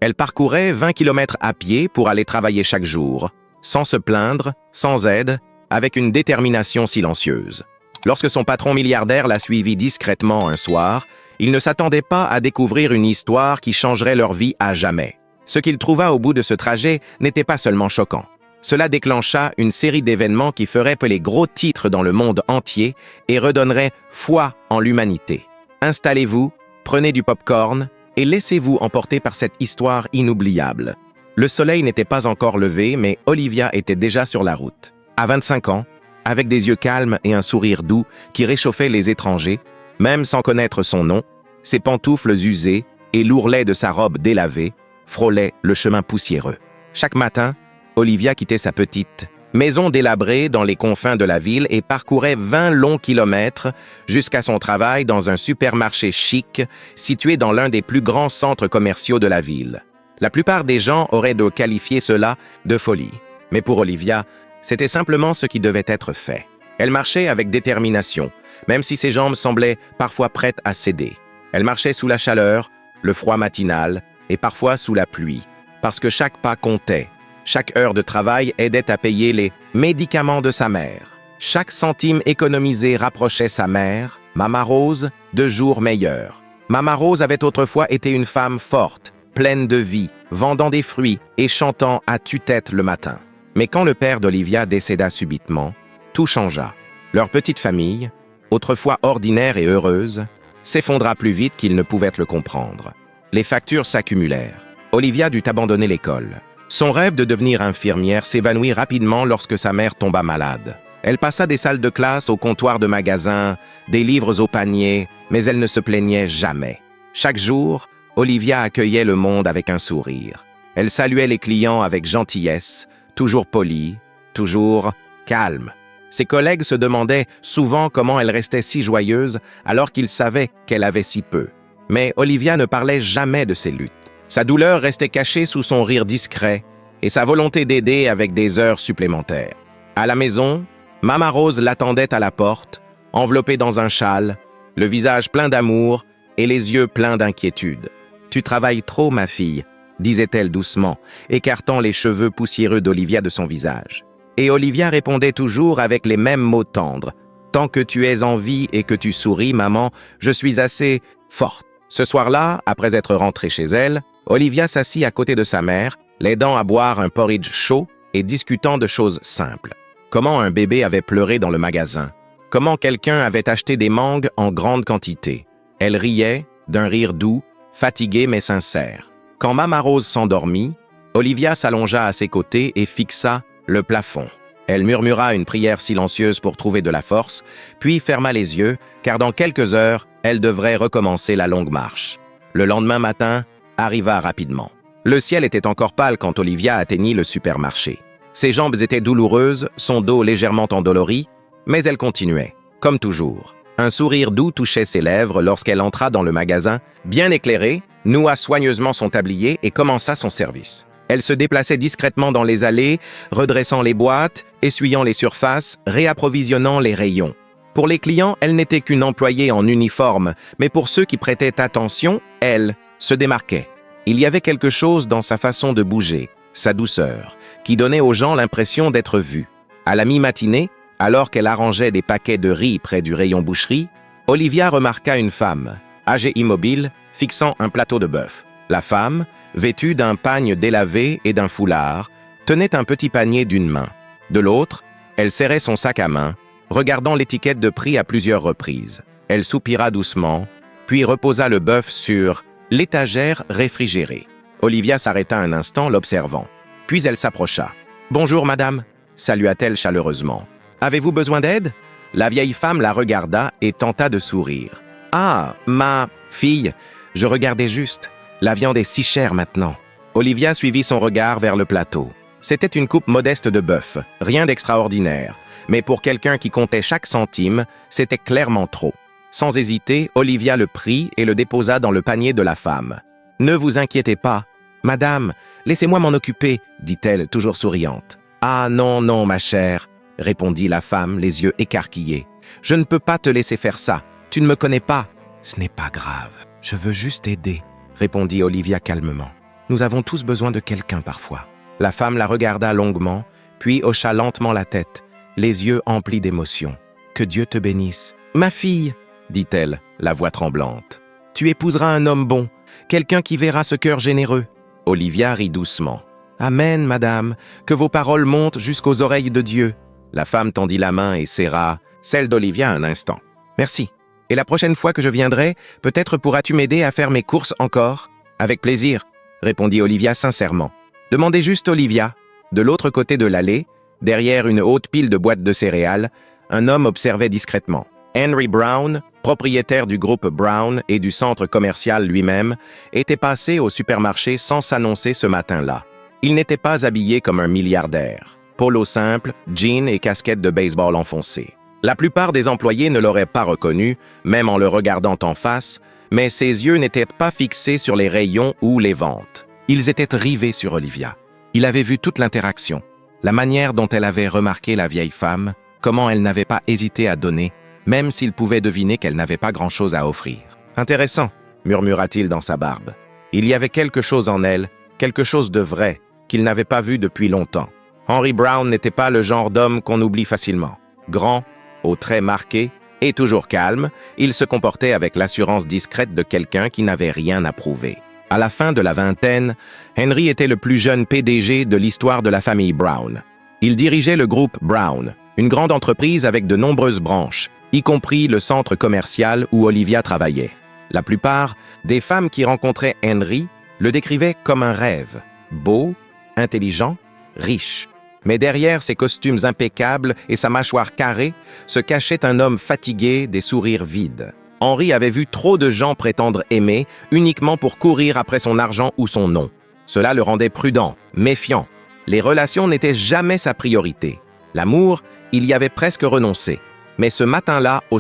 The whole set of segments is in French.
Elle parcourait 20 kilomètres à pied pour aller travailler chaque jour, sans se plaindre, sans aide, avec une détermination silencieuse. Lorsque son patron milliardaire la suivit discrètement un soir, il ne s'attendait pas à découvrir une histoire qui changerait leur vie à jamais. Ce qu'il trouva au bout de ce trajet n'était pas seulement choquant. Cela déclencha une série d'événements qui feraient peler gros titres dans le monde entier et redonneraient foi en l'humanité. Installez-vous, prenez du pop-corn et laissez-vous emporter par cette histoire inoubliable. Le soleil n'était pas encore levé, mais Olivia était déjà sur la route. À 25 ans, avec des yeux calmes et un sourire doux qui réchauffait les étrangers, même sans connaître son nom, ses pantoufles usées et l'ourlet de sa robe délavée frôlaient le chemin poussiéreux. Chaque matin, Olivia quittait sa petite maison délabrée dans les confins de la ville et parcourait 20 longs kilomètres jusqu'à son travail dans un supermarché chic situé dans l'un des plus grands centres commerciaux de la ville. La plupart des gens auraient de qualifier cela de folie. Mais pour Olivia, c'était simplement ce qui devait être fait. Elle marchait avec détermination, même si ses jambes semblaient parfois prêtes à céder. Elle marchait sous la chaleur, le froid matinal et parfois sous la pluie, parce que chaque pas comptait. Chaque heure de travail aidait à payer les médicaments de sa mère. Chaque centime économisé rapprochait sa mère, Mama Rose, de jours meilleurs. Mama Rose avait autrefois été une femme forte, pleine de vie, vendant des fruits et chantant à tue-tête le matin. Mais quand le père d'Olivia décéda subitement, tout changea. Leur petite famille, autrefois ordinaire et heureuse, s'effondra plus vite qu'ils ne pouvaient le comprendre. Les factures s'accumulèrent. Olivia dut abandonner l'école. Son rêve de devenir infirmière s'évanouit rapidement lorsque sa mère tomba malade. Elle passa des salles de classe au comptoir de magasin, des livres au panier, mais elle ne se plaignait jamais. Chaque jour, Olivia accueillait le monde avec un sourire. Elle saluait les clients avec gentillesse, toujours polie, toujours calme. Ses collègues se demandaient souvent comment elle restait si joyeuse alors qu'ils savaient qu'elle avait si peu. Mais Olivia ne parlait jamais de ses luttes. Sa douleur restait cachée sous son rire discret et sa volonté d'aider avec des heures supplémentaires. À la maison, Mama Rose l'attendait à la porte, enveloppée dans un châle, le visage plein d'amour et les yeux pleins d'inquiétude. « Tu travailles trop, ma fille », disait-elle doucement, écartant les cheveux poussiéreux d'Olivia de son visage. Et Olivia répondait toujours avec les mêmes mots tendres. « Tant que tu es en vie et que tu souris, maman, je suis assez forte. » Ce soir-là, après être rentrée chez elle, Olivia s'assit à côté de sa mère, l'aidant à boire un porridge chaud et discutant de choses simples. Comment un bébé avait pleuré dans le magasin. Comment quelqu'un avait acheté des mangues en grande quantité. Elle riait, d'un rire doux, fatigué mais sincère. Quand Mama Rose s'endormit, Olivia s'allongea à ses côtés et fixa le plafond. Elle murmura une prière silencieuse pour trouver de la force, puis ferma les yeux, car dans quelques heures, elle devrait recommencer la longue marche. Le lendemain matin arriva rapidement. Le ciel était encore pâle quand Olivia atteignit le supermarché. Ses jambes étaient douloureuses, son dos légèrement endolori, mais elle continuait, comme toujours. Un sourire doux touchait ses lèvres lorsqu'elle entra dans le magasin, bien éclairé, noua soigneusement son tablier et commença son service. Elle se déplaçait discrètement dans les allées, redressant les boîtes, essuyant les surfaces, réapprovisionnant les rayons. Pour les clients, elle n'était qu'une employée en uniforme, mais pour ceux qui prêtaient attention, elle se démarquait. Il y avait quelque chose dans sa façon de bouger, sa douceur, qui donnait aux gens l'impression d'être vus. À la mi-matinée, alors qu'elle arrangeait des paquets de riz près du rayon boucherie, Olivia remarqua une femme, âgée immobile, fixant un plateau de bœuf. La femme, vêtue d'un pagne délavé et d'un foulard, tenait un petit panier d'une main. De l'autre, elle serrait son sac à main, regardant l'étiquette de prix à plusieurs reprises. Elle soupira doucement, puis reposa le bœuf sur l'étagère réfrigérée. Olivia s'arrêta un instant, l'observant. Puis elle s'approcha. « Bonjour, madame », salua-t-elle chaleureusement. « Avez-vous besoin d'aide ?» La vieille femme la regarda et tenta de sourire. « Ah, ma fille, je regardais juste. La viande est si chère maintenant. » Olivia suivit son regard vers le plateau. C'était une coupe modeste de bœuf, rien d'extraordinaire. Mais pour quelqu'un qui comptait chaque centime, c'était clairement trop. Sans hésiter, Olivia le prit et le déposa dans le panier de la femme. « Ne vous inquiétez pas. Madame, laissez-moi m'en occuper, » dit-elle, toujours souriante. « Ah non, non, ma chère, » répondit la femme, les yeux écarquillés. « Je ne peux pas te laisser faire ça. Tu ne me connais pas. »« Ce n'est pas grave. Je veux juste aider, » répondit Olivia calmement. Nous avons tous besoin de quelqu'un parfois. » La femme la regarda longuement, puis hocha lentement la tête, les yeux emplis d'émotion. « Que Dieu te bénisse. »« Ma fille, » dit-elle, la voix tremblante. « Tu épouseras un homme bon, quelqu'un qui verra ce cœur généreux. » Olivia rit doucement. « Amen, madame, que vos paroles montent jusqu'aux oreilles de Dieu. » La femme tendit la main et serra celle d'Olivia un instant. « Merci. Et la prochaine fois que je viendrai, peut-être pourras-tu m'aider à faire mes courses encore ?»« Avec plaisir, » répondit Olivia sincèrement. « Demandez juste Olivia. » De l'autre côté de l'allée, derrière une haute pile de boîtes de céréales, un homme observait discrètement. Henry Brown, propriétaire du groupe Brown et du centre commercial lui-même, était passé au supermarché sans s'annoncer ce matin-là. Il n'était pas habillé comme un milliardaire. Polo simple, jeans et casquette de baseball enfoncée. La plupart des employés ne l'auraient pas reconnu, même en le regardant en face, mais ses yeux n'étaient pas fixés sur les rayons ou les ventes. Ils étaient rivés sur Olivia. Il avait vu toute l'interaction, la manière dont elle avait remarqué la vieille femme, comment elle n'avait pas hésité à donner, même s'il pouvait deviner qu'elle n'avait pas grand-chose à offrir. « Intéressant », murmura-t-il dans sa barbe. Il y avait quelque chose en elle, quelque chose de vrai, qu'il n'avait pas vu depuis longtemps. Henry Brown n'était pas le genre d'homme qu'on oublie facilement. Grand, aux traits marqués et toujours calme, il se comportait avec l'assurance discrète de quelqu'un qui n'avait rien à prouver. À la fin de la vingtaine, Henry était le plus jeune PDG de l'histoire de la famille Brown. Il dirigeait le groupe Brown, une grande entreprise avec de nombreuses branches, y compris le centre commercial où Olivia travaillait. La plupart des femmes qui rencontraient Henry le décrivaient comme un rêve, beau, intelligent, riche. Mais derrière ses costumes impeccables et sa mâchoire carrée se cachait un homme fatigué, des sourires vides. Henry avait vu trop de gens prétendre aimer uniquement pour courir après son argent ou son nom. Cela le rendait prudent, méfiant. Les relations n'étaient jamais sa priorité. L'amour, il y avait presque renoncé. Mais ce matin-là, au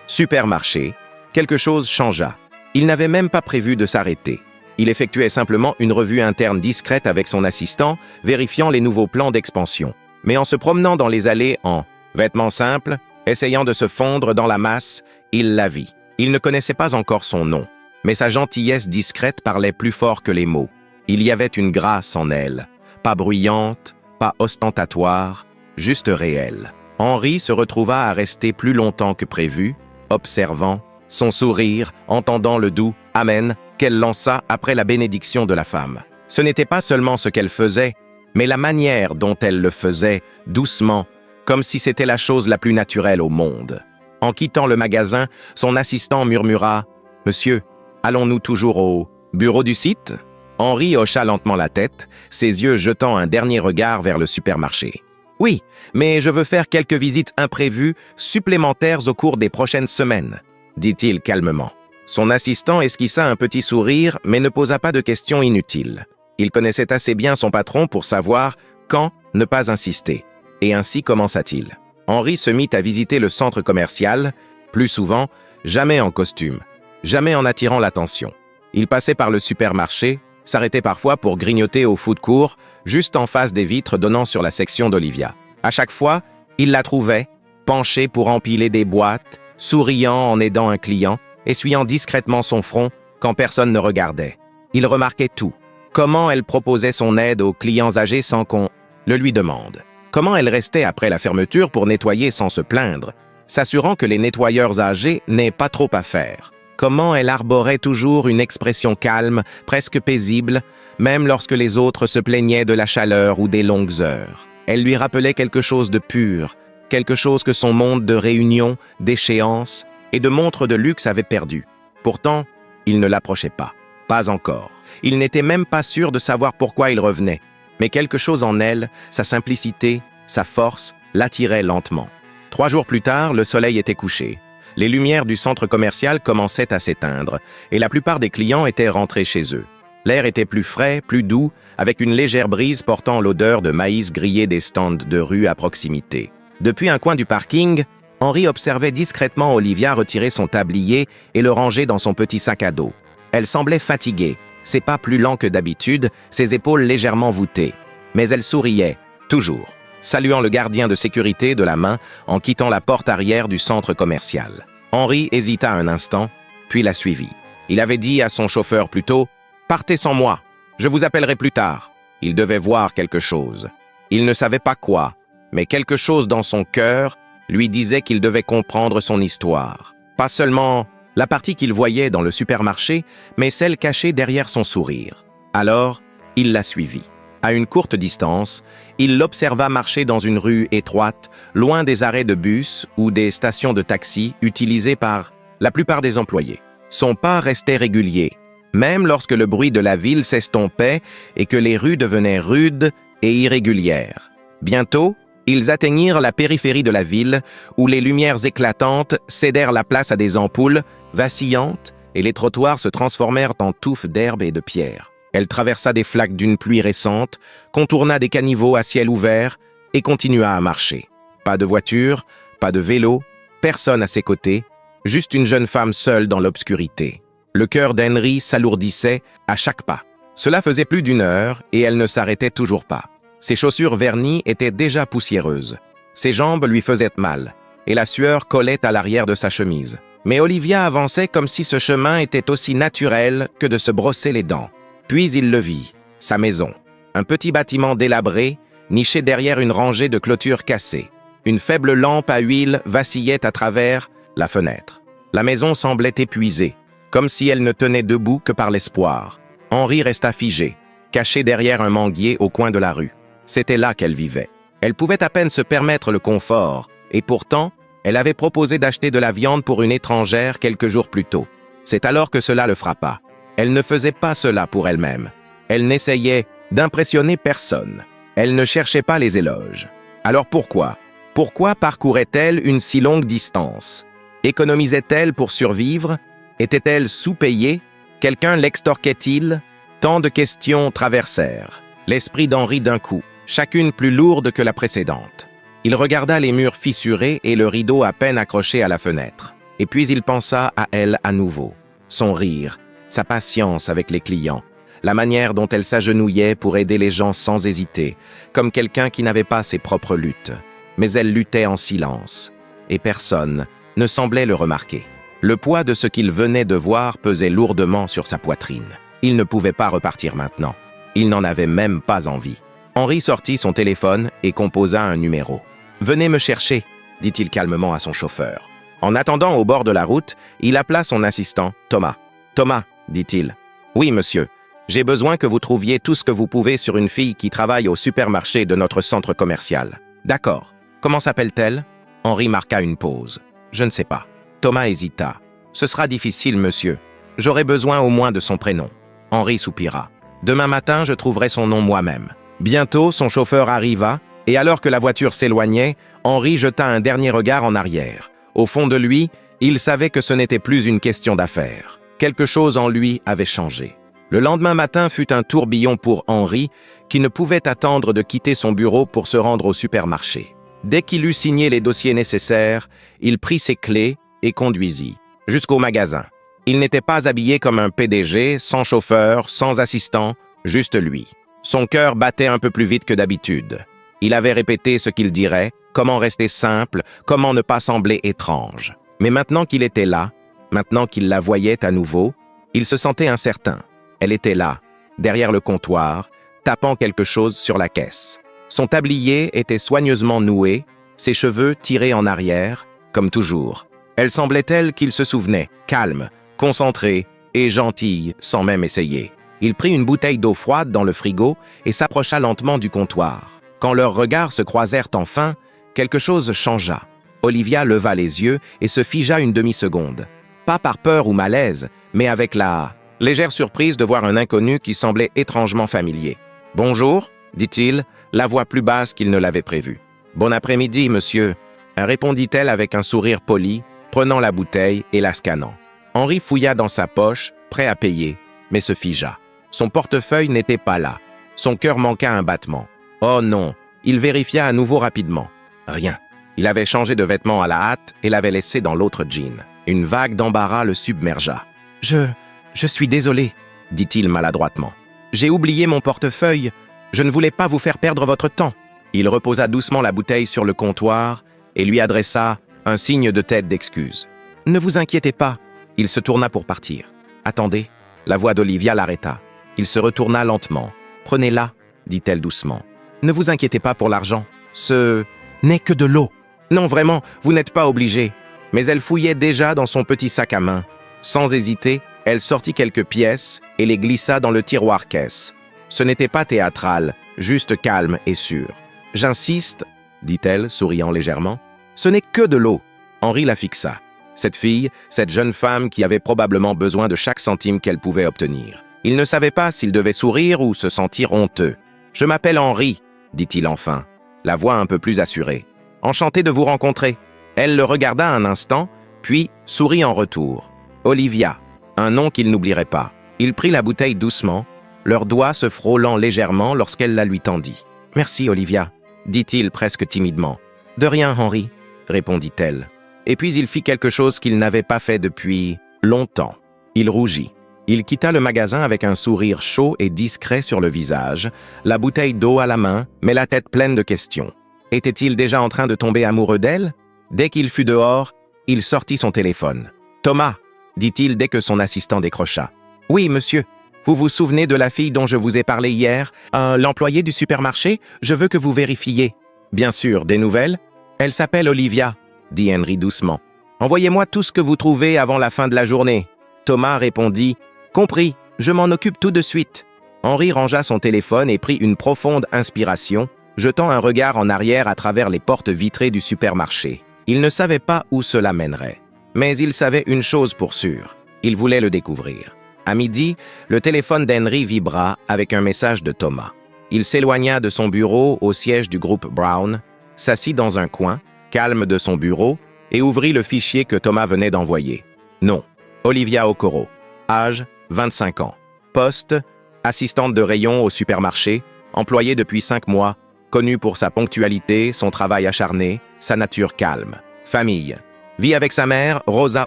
supermarché, quelque chose changea. Il n'avait même pas prévu de s'arrêter. Il effectuait simplement une revue interne discrète avec son assistant, vérifiant les nouveaux plans d'expansion. Mais en se promenant dans les allées en vêtements simples, essayant de se fondre dans la masse, il la vit. Il ne connaissait pas encore son nom, mais sa gentillesse discrète parlait plus fort que les mots. Il y avait une grâce en elle, pas bruyante, pas ostentatoire, juste réelle. Henry se retrouva à rester plus longtemps que prévu, observant son sourire, entendant le doux « Amen » qu'elle lança après la bénédiction de la femme. Ce n'était pas seulement ce qu'elle faisait, mais la manière dont elle le faisait, doucement, comme si c'était la chose la plus naturelle au monde. En quittant le magasin, son assistant murmura « Monsieur, allons-nous toujours au bureau du site ?» Henry hocha lentement la tête, ses yeux jetant un dernier regard vers le supermarché. « Oui, mais je veux faire quelques visites imprévues supplémentaires au cours des prochaines semaines, » dit-il calmement. Son assistant esquissa un petit sourire, mais ne posa pas de questions inutiles. Il connaissait assez bien son patron pour savoir quand ne pas insister. Et ainsi commença-t-il. Henry se mit à visiter le centre commercial, plus souvent, jamais en costume, jamais en attirant l'attention. Il passait par le supermarché, s'arrêtait parfois pour grignoter au food court, juste en face des vitres donnant sur la section d'Olivia. À chaque fois, il la trouvait, penchée pour empiler des boîtes, souriant en aidant un client, essuyant discrètement son front quand personne ne regardait. Il remarquait tout. Comment elle proposait son aide aux clients âgés sans qu'on le lui demande. Comment elle restait après la fermeture pour nettoyer sans se plaindre, s'assurant que les nettoyeurs âgés n'aient pas trop à faire. Comment elle arborait toujours une expression calme, presque paisible, même lorsque les autres se plaignaient de la chaleur ou des longues heures. Elle lui rappelait quelque chose de pur, quelque chose que son monde de réunions, d'échéances et de montres de luxe avait perdu. Pourtant, il ne l'approchait pas. Pas encore. Il n'était même pas sûr de savoir pourquoi il revenait. Mais quelque chose en elle, sa simplicité, sa force, l'attirait lentement. 3 jours plus tard, le soleil était couché. Les lumières du centre commercial commençaient à s'éteindre, et la plupart des clients étaient rentrés chez eux. L'air était plus frais, plus doux, avec une légère brise portant l'odeur de maïs grillé des stands de rue à proximité. Depuis un coin du parking, Henry observait discrètement Olivia retirer son tablier et le ranger dans son petit sac à dos. Elle semblait fatiguée, ses pas plus lents que d'habitude, ses épaules légèrement voûtées. Mais elle souriait, toujours, saluant le gardien de sécurité de la main en quittant la porte arrière du centre commercial. Henry hésita un instant, puis la suivit. Il avait dit à son chauffeur plus tôt « Partez sans moi ». Je vous appellerai plus tard. Il devait voir quelque chose. Il ne savait pas quoi, mais quelque chose dans son cœur lui disait qu'il devait comprendre son histoire. Pas seulement la partie qu'il voyait dans le supermarché, mais celle cachée derrière son sourire. Alors, il la suivit. À une courte distance, il l'observa marcher dans une rue étroite, loin des arrêts de bus ou des stations de taxi utilisées par la plupart des employés. Son pas restait régulier, même lorsque le bruit de la ville s'estompait et que les rues devenaient rudes et irrégulières. Bientôt, ils atteignirent la périphérie de la ville, où les lumières éclatantes cédèrent la place à des ampoules vacillantes et les trottoirs se transformèrent en touffes d'herbe et de pierres. Elle traversa des flaques d'une pluie récente, contourna des caniveaux à ciel ouvert et continua à marcher. Pas de voiture, pas de vélo, personne à ses côtés, juste une jeune femme seule dans l'obscurité. Le cœur d'Henry s'alourdissait à chaque pas. Cela faisait plus d'une heure et elle ne s'arrêtait toujours pas. Ses chaussures vernies étaient déjà poussiéreuses. Ses jambes lui faisaient mal et la sueur collait à l'arrière de sa chemise. Mais Olivia avançait comme si ce chemin était aussi naturel que de se brosser les dents. Puis il le vit, sa maison. Un petit bâtiment délabré, niché derrière une rangée de clôtures cassées. Une faible lampe à huile vacillait à travers la fenêtre. La maison semblait épuisée, comme si elle ne tenait debout que par l'espoir. Henry resta figé, caché derrière un manguier au coin de la rue. C'était là qu'elle vivait. Elle pouvait à peine se permettre le confort, et pourtant, elle avait proposé d'acheter de la viande pour une étrangère quelques jours plus tôt. C'est alors que cela le frappa. Elle ne faisait pas cela pour elle-même. Elle n'essayait d'impressionner personne. Elle ne cherchait pas les éloges. Alors pourquoi? Pourquoi parcourait-elle une si longue distance? Économisait-elle pour survivre? Était-elle sous-payée? Quelqu'un l'extorquait-il? Tant de questions traversèrent l'esprit d'Henry d'un coup, chacune plus lourde que la précédente. Il regarda les murs fissurés et le rideau à peine accroché à la fenêtre. Et puis il pensa à elle à nouveau. Son rire, sa patience avec les clients, la manière dont elle s'agenouillait pour aider les gens sans hésiter, comme quelqu'un qui n'avait pas ses propres luttes. Mais elle luttait en silence, et personne ne semblait le remarquer. Le poids de ce qu'il venait de voir pesait lourdement sur sa poitrine. Il ne pouvait pas repartir maintenant. Il n'en avait même pas envie. Henry sortit son téléphone et composa un numéro. « Venez me chercher », dit-il calmement à son chauffeur. En attendant au bord de la route, il appela son assistant, Thomas. « Thomas », dit-il. « Oui, monsieur. J'ai besoin que vous trouviez tout ce que vous pouvez sur une fille qui travaille au supermarché de notre centre commercial. »« D'accord. Comment s'appelle-t-elle » Henry marqua une pause. « Je ne sais pas. » Thomas hésita. « Ce sera difficile, monsieur. J'aurai besoin au moins de son prénom. » Henry soupira. « Demain matin, je trouverai son nom moi-même. » Bientôt, son chauffeur arriva, et alors que la voiture s'éloignait, Henry jeta un dernier regard en arrière. Au fond de lui, il savait que ce n'était plus une question d'affaires. Quelque chose en lui avait changé. Le lendemain matin fut un tourbillon pour Henry, qui ne pouvait attendre de quitter son bureau pour se rendre au supermarché. Dès qu'il eut signé les dossiers nécessaires, il prit ses clés et conduisit jusqu'au magasin. Il n'était pas habillé comme un PDG, sans chauffeur, sans assistant, juste lui. Son cœur battait un peu plus vite que d'habitude. Il avait répété ce qu'il dirait, comment rester simple, comment ne pas sembler étrange. Mais maintenant qu'il était là, maintenant qu'il la voyait à nouveau, il se sentait incertain. Elle était là, derrière le comptoir, tapant quelque chose sur la caisse. Son tablier était soigneusement noué, ses cheveux tirés en arrière, comme toujours. Elle semblait telle qu'il se souvenait, calme, concentrée et gentille, sans même essayer. Il prit une bouteille d'eau froide dans le frigo et s'approcha lentement du comptoir. Quand leurs regards se croisèrent enfin, quelque chose changea. Olivia leva les yeux et se figea une demi-seconde. Pas par peur ou malaise, mais avec la légère surprise de voir un inconnu qui semblait étrangement familier. « Bonjour », dit-il, la voix plus basse qu'il ne l'avait prévu. « Bon après-midi, monsieur », répondit-elle avec un sourire poli, prenant la bouteille et la scannant. Henry fouilla dans sa poche, prêt à payer, mais se figea. Son portefeuille n'était pas là. Son cœur manqua un battement. Oh non, il vérifia à nouveau rapidement. Rien. Il avait changé de vêtements à la hâte et l'avait laissé dans l'autre jean. Une vague d'embarras le submergea. « Je suis désolé, » dit-il maladroitement. « J'ai oublié mon portefeuille. Je ne voulais pas vous faire perdre votre temps. » Il reposa doucement la bouteille sur le comptoir et lui adressa un signe de tête d'excuse. « Ne vous inquiétez pas. » Il se tourna pour partir. « Attendez. » La voix d'Olivia l'arrêta. « Il se retourna lentement. « Prenez-la, dit-elle doucement. Ne vous inquiétez pas pour l'argent. Ce n'est que de l'eau. Non, vraiment, vous n'êtes pas obligé. » Mais elle fouillait déjà dans son petit sac à main. Sans hésiter, elle sortit quelques pièces et les glissa dans le tiroir-caisse. Ce n'était pas théâtral, juste calme et sûr. « J'insiste, dit-elle, souriant légèrement. Ce n'est que de l'eau. » Henri la fixa. Cette fille, cette jeune femme qui avait probablement besoin de chaque centime qu'elle pouvait obtenir. Il ne savait pas s'il devait sourire ou se sentir honteux. « Je m'appelle Henri, » dit-il enfin, la voix un peu plus assurée. « Enchanté de vous rencontrer. » Elle le regarda un instant, puis sourit en retour. « Olivia, un nom qu'il n'oublierait pas. » Il prit la bouteille doucement, leurs doigts se frôlant légèrement lorsqu'elle la lui tendit. « Merci, Olivia, » dit-il presque timidement. « De rien, Henri, » répondit-elle. Et puis il fit quelque chose qu'il n'avait pas fait depuis longtemps. Il rougit. Il quitta le magasin avec un sourire chaud et discret sur le visage, la bouteille d'eau à la main, mais la tête pleine de questions. Était-il déjà en train de tomber amoureux d'elle? Dès qu'il fut dehors, il sortit son téléphone. « Thomas, » dit-il dès que son assistant décrocha. « Oui, monsieur. Vous vous souvenez de la fille dont je vous ai parlé hier, l'employé du supermarché? Je veux que vous vérifiez. »« Bien sûr, des nouvelles? »« Elle s'appelle Olivia, » dit Henri doucement. « Envoyez-moi tout ce que vous trouvez avant la fin de la journée. » Thomas répondit. « Compris, je m'en occupe tout de suite. » Henri rangea son téléphone et prit une profonde inspiration, jetant un regard en arrière à travers les portes vitrées du supermarché. Il ne savait pas où cela mènerait. Mais il savait une chose pour sûre. Il voulait le découvrir. À midi, le téléphone d'Henri vibra avec un message de Thomas. Il s'éloigna de son bureau au siège du groupe Brown, s'assit dans un coin, calme de son bureau, et ouvrit le fichier que Thomas venait d'envoyer. Nom: Olivia Okoro. Âge: 25 ans. Poste: assistante de rayon au supermarché, employée depuis 5 mois, connue pour sa ponctualité, son travail acharné, sa nature calme. Famille: vit avec sa mère, Rosa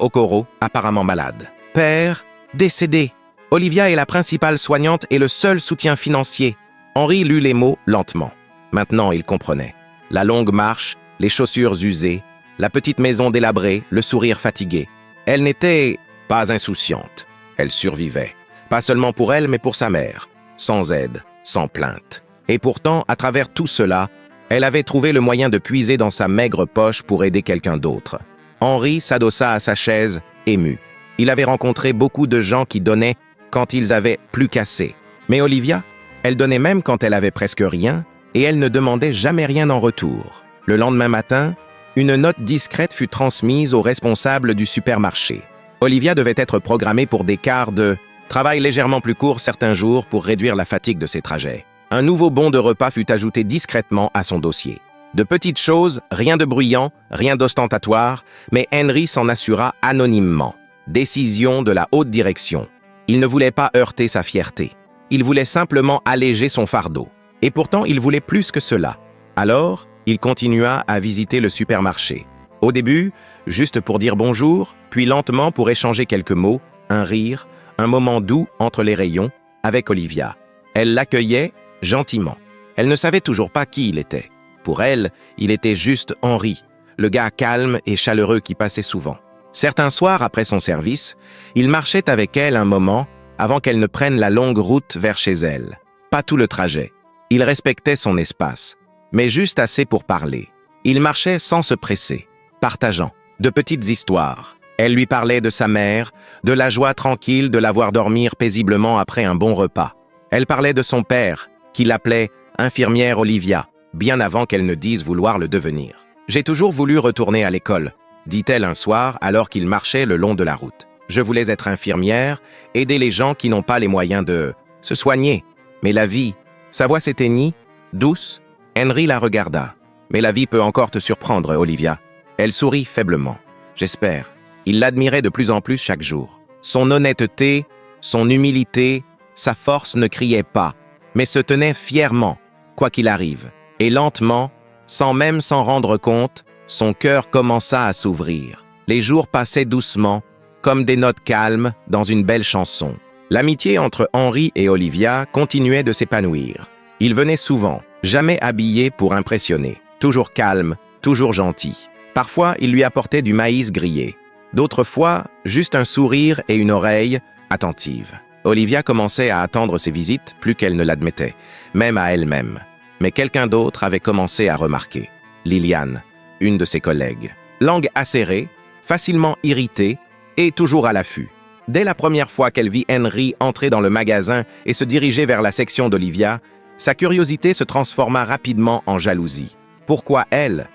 Okoro, apparemment malade. Père: décédé. Olivia est la principale soignante et le seul soutien financier. Henri lut les mots lentement. Maintenant, il comprenait. La longue marche, les chaussures usées, la petite maison délabrée, le sourire fatigué. Elle n'était pas insouciante. Elle survivait. Pas seulement pour elle, mais pour sa mère. Sans aide, sans plainte. Et pourtant, à travers tout cela, elle avait trouvé le moyen de puiser dans sa maigre poche pour aider quelqu'un d'autre. Henri s'adossa à sa chaise, ému. Il avait rencontré beaucoup de gens qui donnaient quand ils avaient plus qu'assez. Mais Olivia, elle donnait même quand elle avait presque rien, et elle ne demandait jamais rien en retour. Le lendemain matin, une note discrète fut transmise au responsable du supermarché. Olivia devait être programmée pour des quarts de travail légèrement plus court certains jours pour réduire la fatigue de ses trajets. Un nouveau bon de repas fut ajouté discrètement à son dossier. De petites choses, rien de bruyant, rien d'ostentatoire, mais Henri s'en assura anonymement. Décision de la haute direction. Il ne voulait pas heurter sa fierté. Il voulait simplement alléger son fardeau. Et pourtant, il voulait plus que cela. Alors, il continua à visiter le supermarché. Au début, juste pour dire bonjour, puis lentement pour échanger quelques mots, un rire, un moment doux entre les rayons, avec Olivia. Elle l'accueillait gentiment. Elle ne savait toujours pas qui il était. Pour elle, il était juste Henri, le gars calme et chaleureux qui passait souvent. Certains soirs, après son service, il marchait avec elle un moment avant qu'elle ne prenne la longue route vers chez elle. Pas tout le trajet. Il respectait son espace, mais juste assez pour parler. Il marchait sans se presser, partageant de petites histoires. Elle lui parlait de sa mère, de la joie tranquille de la voir dormir paisiblement après un bon repas. Elle parlait de son père, qui l'appelait infirmière Olivia, bien avant qu'elle ne dise vouloir le devenir. « J'ai toujours voulu retourner à l'école », dit-elle un soir alors qu'il marchait le long de la route. « Je voulais être infirmière, aider les gens qui n'ont pas les moyens de se soigner. Mais la vie… » Sa voix s'éteignit, douce. Henri la regarda. « Mais la vie peut encore te surprendre, Olivia. » Elle sourit faiblement. « J'espère. » Il l'admirait de plus en plus chaque jour. Son honnêteté, son humilité, sa force ne criaient pas, mais se tenaient fièrement, quoi qu'il arrive. Et lentement, sans même s'en rendre compte, son cœur commença à s'ouvrir. Les jours passaient doucement, comme des notes calmes dans une belle chanson. L'amitié entre Henri et Olivia continuait de s'épanouir. Il venait souvent, jamais habillé pour impressionner, toujours calme, toujours gentil. Parfois, il lui apportait du maïs grillé. D'autres fois, juste un sourire et une oreille attentive. Olivia commençait à attendre ses visites plus qu'elle ne l'admettait, même à elle-même. Mais quelqu'un d'autre avait commencé à remarquer. Liliane, une de ses collègues. Langue acérée, facilement irritée et toujours à l'affût. Dès la première fois qu'elle vit Henry entrer dans le magasin et se diriger vers la section d'Olivia, sa curiosité se transforma rapidement en jalousie. Pourquoi elle?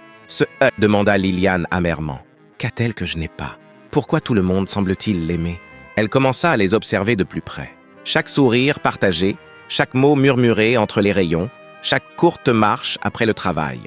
Demanda Liliane amèrement. Qu'a-t-elle que je n'ai pas? Pourquoi tout le monde semble-t-il l'aimer? Elle commença à les observer de plus près. Chaque sourire partagé, chaque mot murmuré entre les rayons, chaque courte marche après le travail.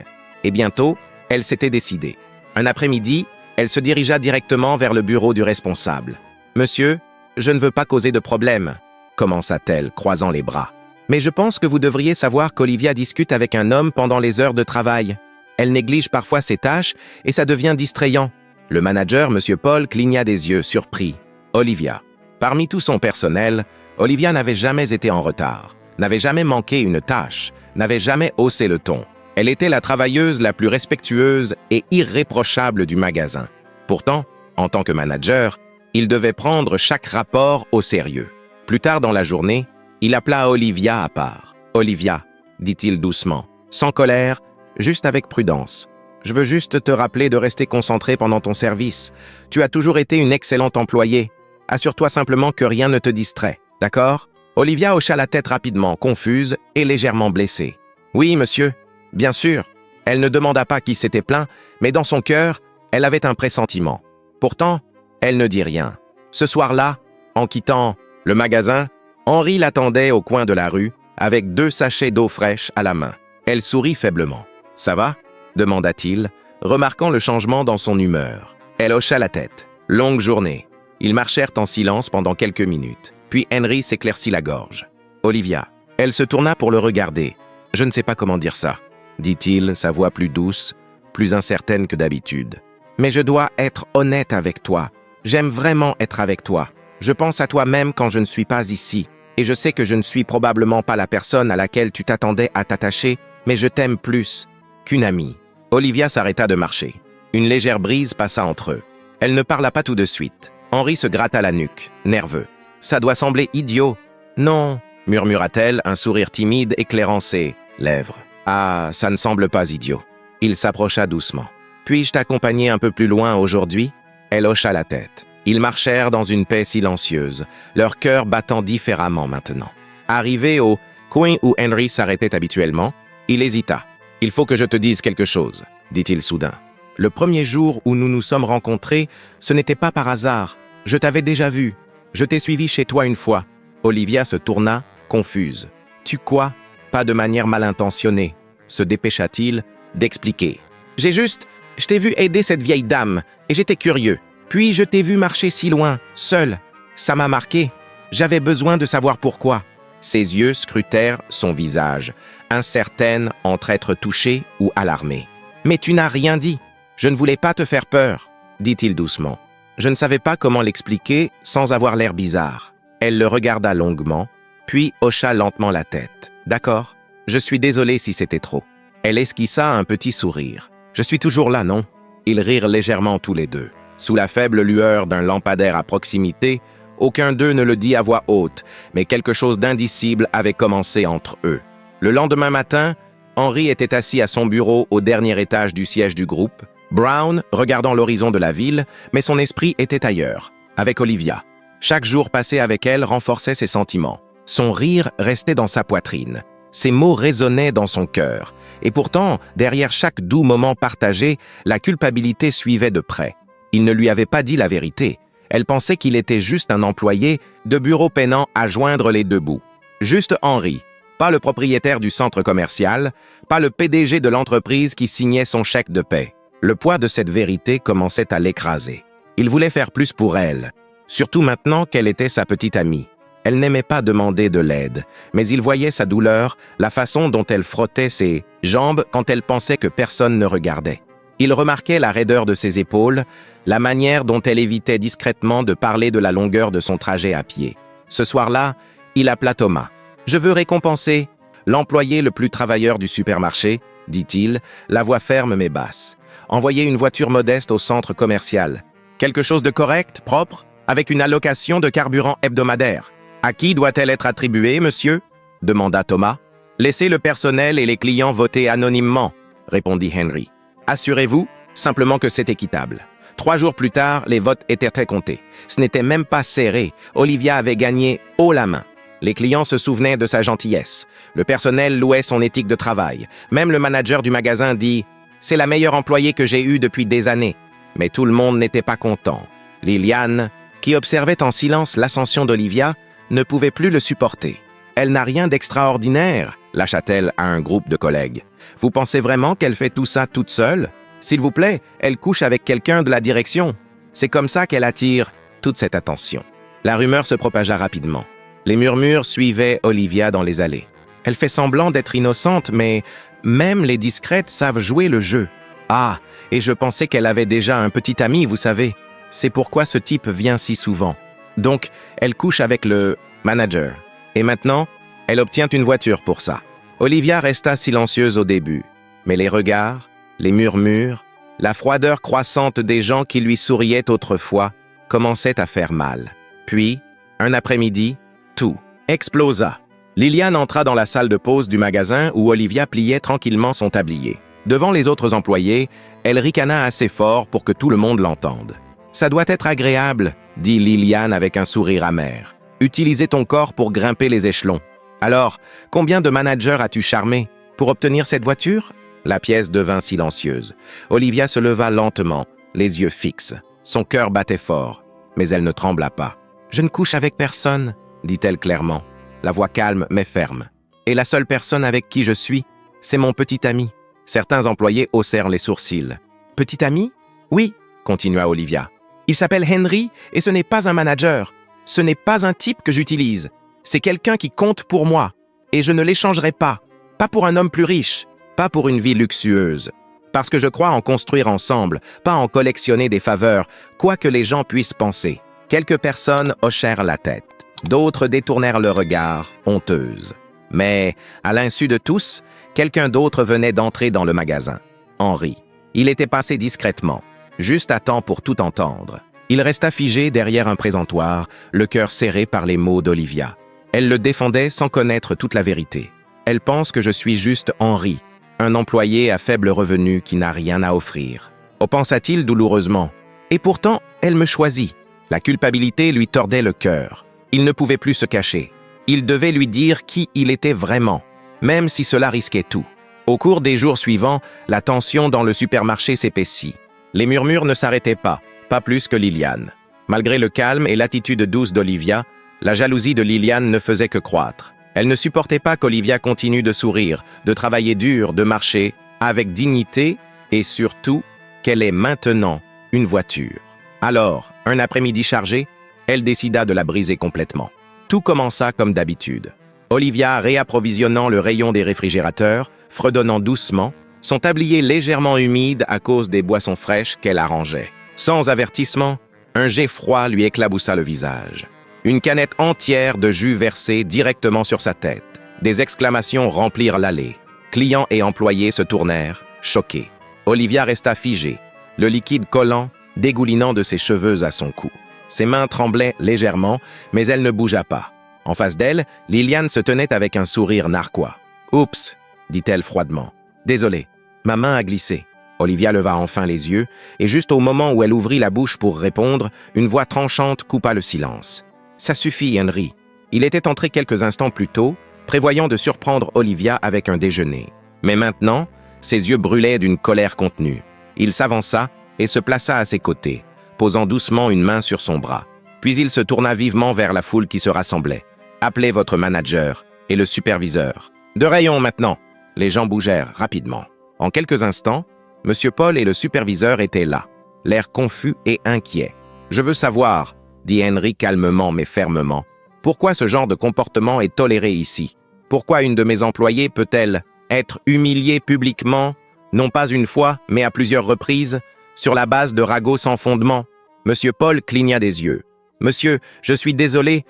Et bientôt, elle s'était décidée. Un après-midi, elle se dirigea directement vers le bureau du responsable. « Monsieur, je ne veux pas causer de problème, » commença-t-elle, croisant les bras. « Mais je pense que vous devriez savoir qu'Olivia discute avec un homme pendant les heures de travail. Elle néglige parfois ses tâches et ça devient distrayant. » Le manager, M. Paul, cligna des yeux, surpris. Olivia. Parmi tout son personnel, Olivia n'avait jamais été en retard, n'avait jamais manqué une tâche, n'avait jamais haussé le ton. Elle était la travailleuse la plus respectueuse et irréprochable du magasin. Pourtant, en tant que manager, il devait prendre chaque rapport au sérieux. Plus tard dans la journée, il appela Olivia à part. « Olivia, dit-il doucement, sans colère, juste avec prudence. Je veux juste te rappeler de rester concentré pendant ton service. Tu as toujours été une excellente employée. Assure-toi simplement que rien ne te distrait, d'accord ?» Olivia hocha la tête rapidement, confuse et légèrement blessée. « Oui, monsieur, bien sûr. » Elle ne demanda pas qui s'était plaint, mais dans son cœur, elle avait un pressentiment. Pourtant, elle ne dit rien. Ce soir-là, en quittant le magasin, Henry l'attendait au coin de la rue, avec 2 sachets d'eau fraîche à la main. Elle sourit faiblement. « Ça va ?» demanda-t-il, remarquant le changement dans son humeur. Elle hocha la tête. Longue journée. Ils marchèrent en silence pendant quelques minutes. Puis Henry s'éclaircit la gorge. « Olivia. » Elle se tourna pour le regarder. « Je ne sais pas comment dire ça, » dit-il, sa voix plus douce, plus incertaine que d'habitude. « Mais je dois être honnête avec toi. J'aime vraiment être avec toi. Je pense à toi même quand je ne suis pas ici. Et je sais que je ne suis probablement pas la personne à laquelle tu t'attendais à t'attacher, mais je t'aime plus qu'une amie. » Olivia s'arrêta de marcher. Une légère brise passa entre eux. Elle ne parla pas tout de suite. Henry se gratta la nuque, nerveux. « Ça doit sembler idiot. »« Non, » murmura-t-elle, un sourire timide éclairant ses lèvres. « Ah, ça ne semble pas idiot. » Il s'approcha doucement. « Puis-je t'accompagner un peu plus loin aujourd'hui ?» Elle hocha la tête. Ils marchèrent dans une paix silencieuse, leur cœur battant différemment maintenant. Arrivé au coin où Henry s'arrêtait habituellement, il hésita. « Il faut que je te dise quelque chose, » dit-il soudain. « Le premier jour où nous nous sommes rencontrés, ce n'était pas par hasard. Je t'avais déjà vu. Je t'ai suivi chez toi une fois. » Olivia se tourna, confuse. « Tu quoi ?» Pas de manière mal intentionnée, se dépêcha-t-il d'expliquer. « Je t'ai vu aider cette vieille dame, et j'étais curieux. Puis je t'ai vu marcher si loin, seul. Ça m'a marqué. J'avais besoin de savoir pourquoi. » Ses yeux scrutèrent son visage, incertaine entre être touchée ou alarmée. « Mais tu n'as rien dit. Je ne voulais pas te faire peur, » dit-il doucement. Je ne savais pas comment l'expliquer sans avoir l'air bizarre. Elle le regarda longuement, puis hocha lentement la tête. « D'accord, je suis désolée si c'était trop. » Elle esquissa un petit sourire. « Je suis toujours là, non ?» Ils rirent légèrement tous les deux. Sous la faible lueur d'un lampadaire à proximité, aucun d'eux ne le dit à voix haute, mais quelque chose d'indicible avait commencé entre eux. Le lendemain matin, Henry était assis à son bureau au dernier étage du siège du groupe, Brown regardant l'horizon de la ville, mais son esprit était ailleurs, avec Olivia. Chaque jour passé avec elle renforçait ses sentiments. Son rire restait dans sa poitrine. Ses mots résonnaient dans son cœur. Et pourtant, derrière chaque doux moment partagé, la culpabilité suivait de près. Il ne lui avait pas dit la vérité. Elle pensait qu'il était juste un employé de bureau peinant à joindre les deux bouts. Juste Henry, pas le propriétaire du centre commercial, pas le PDG de l'entreprise qui signait son chèque de paie. Le poids de cette vérité commençait à l'écraser. Il voulait faire plus pour elle, surtout maintenant qu'elle était sa petite amie. Elle n'aimait pas demander de l'aide, mais il voyait sa douleur, la façon dont elle frottait ses jambes quand elle pensait que personne ne regardait. Il remarquait la raideur de ses épaules, la manière dont elle évitait discrètement de parler de la longueur de son trajet à pied. Ce soir-là, il appela Thomas. « Je veux récompenser l'employé le plus travailleur du supermarché, » dit-il, la voix ferme mais basse. « Envoyer une voiture modeste au centre commercial. Quelque chose de correct, propre, avec une allocation de carburant hebdomadaire. » À qui doit-elle être attribuée, monsieur? Demanda Thomas. Laissez le personnel et les clients voter anonymement, répondit Henry. Assurez-vous simplement que c'est équitable. 3 jours plus tard, les votes étaient très comptés. Ce n'était même pas serré. Olivia avait gagné haut la main. Les clients se souvenaient de sa gentillesse. Le personnel louait son éthique de travail. Même le manager du magasin dit « C'est la meilleure employée que j'ai eue depuis des années ». Mais tout le monde n'était pas content. Liliane, qui observait en silence l'ascension d'Olivia, ne pouvait plus le supporter. « Elle n'a rien d'extraordinaire », lâcha-t-elle à un groupe de collègues. « Vous pensez vraiment qu'elle fait tout ça toute seule? S'il vous plaît, elle couche avec quelqu'un de la direction. C'est comme ça qu'elle attire toute cette attention. » La rumeur se propagea rapidement. Les murmures suivaient Olivia dans les allées. Elle fait semblant d'être innocente, mais même les discrètes savent jouer le jeu. Ah, et je pensais qu'elle avait déjà un petit ami, vous savez. C'est pourquoi ce type vient si souvent. Donc, elle couche avec le manager. Et maintenant, elle obtient une voiture pour ça. Olivia resta silencieuse au début, mais les regards, les murmures, la froideur croissante des gens qui lui souriaient autrefois commençaient à faire mal. Puis, un après-midi, tout explosa. Liliane entra dans la salle de pause du magasin où Olivia pliait tranquillement son tablier. Devant les autres employés, elle ricana assez fort pour que tout le monde l'entende. « Ça doit être agréable », dit Liliane avec un sourire amer. « Utiliser ton corps pour grimper les échelons. Alors, combien de managers as-tu charmé pour obtenir cette voiture ?» La pièce devint silencieuse. Olivia se leva lentement, les yeux fixes. Son cœur battait fort, mais elle ne trembla pas. « Je ne couche avec personne », dit-elle clairement, la voix calme mais ferme. « Et la seule personne avec qui je suis, c'est mon petit ami. » Certains employés haussèrent les sourcils. « Petit ami? Oui, » continua Olivia. « Il s'appelle Henry et ce n'est pas un manager. Ce n'est pas un type que j'utilise. C'est quelqu'un qui compte pour moi. Et je ne l'échangerai pas. Pas pour un homme plus riche. Pas pour une vie luxueuse. Parce que je crois en construire ensemble, pas en collectionner des faveurs, quoi que les gens puissent penser. » Quelques personnes hochèrent la tête. D'autres détournèrent le regard, honteuses. Mais, à l'insu de tous, quelqu'un d'autre venait d'entrer dans le magasin. Henry. Il était passé discrètement, juste à temps pour tout entendre. Il resta figé derrière un présentoir, le cœur serré par les mots d'Olivia. Elle le défendait sans connaître toute la vérité. Elle pense que je suis juste Henry, un employé à faible revenu qui n'a rien à offrir. Oh, pensa-t-il douloureusement. Et pourtant, elle me choisit. La culpabilité lui tordait le cœur. Il ne pouvait plus se cacher. Il devait lui dire qui il était vraiment, même si cela risquait tout. Au cours des jours suivants, la tension dans le supermarché s'épaissit. Les murmures ne s'arrêtaient pas plus que Liliane. Malgré le calme et l'attitude douce d'Olivia, la jalousie de Liliane ne faisait que croître. Elle ne supportait pas qu'Olivia continue de sourire, de travailler dur, de marcher, avec dignité, et surtout, qu'elle ait maintenant une voiture. Alors, un après-midi chargé, elle décida de la briser complètement. Tout commença comme d'habitude. Olivia réapprovisionnant le rayon des réfrigérateurs, fredonnant doucement, son tablier légèrement humide à cause des boissons fraîches qu'elle arrangeait. Sans avertissement, un jet froid lui éclaboussa le visage. Une canette entière de jus versée directement sur sa tête. Des exclamations remplirent l'allée. Clients et employés se tournèrent, choqués. Olivia resta figée, le liquide collant, dégoulinant de ses cheveux à son cou. Ses mains tremblaient légèrement, mais elle ne bougea pas. En face d'elle, Liliane se tenait avec un sourire narquois. « Oups !» dit-elle froidement. « Désolée, ma main a glissé. » Olivia leva enfin les yeux, et juste au moment où elle ouvrit la bouche pour répondre, une voix tranchante coupa le silence. « Ça suffit, Henry. » Il était entré quelques instants plus tôt, prévoyant de surprendre Olivia avec un déjeuner. Mais maintenant, ses yeux brûlaient d'une colère contenue. Il s'avança et se plaça à ses côtés, posant doucement une main sur son bras. Puis il se tourna vivement vers la foule qui se rassemblait. « Appelez votre manager et le superviseur. De rayon maintenant !» Les gens bougèrent rapidement. En quelques instants, M. Paul et le superviseur étaient là, l'air confus et inquiet. « Je veux savoir, » dit Henry calmement mais fermement, « pourquoi ce genre de comportement est toléré ici? Pourquoi une de mes employées peut-elle être humiliée publiquement, non pas une fois, mais à plusieurs reprises, sur la base de ragots sans fondement? » M. Paul cligna des yeux. « Monsieur, je suis désolé,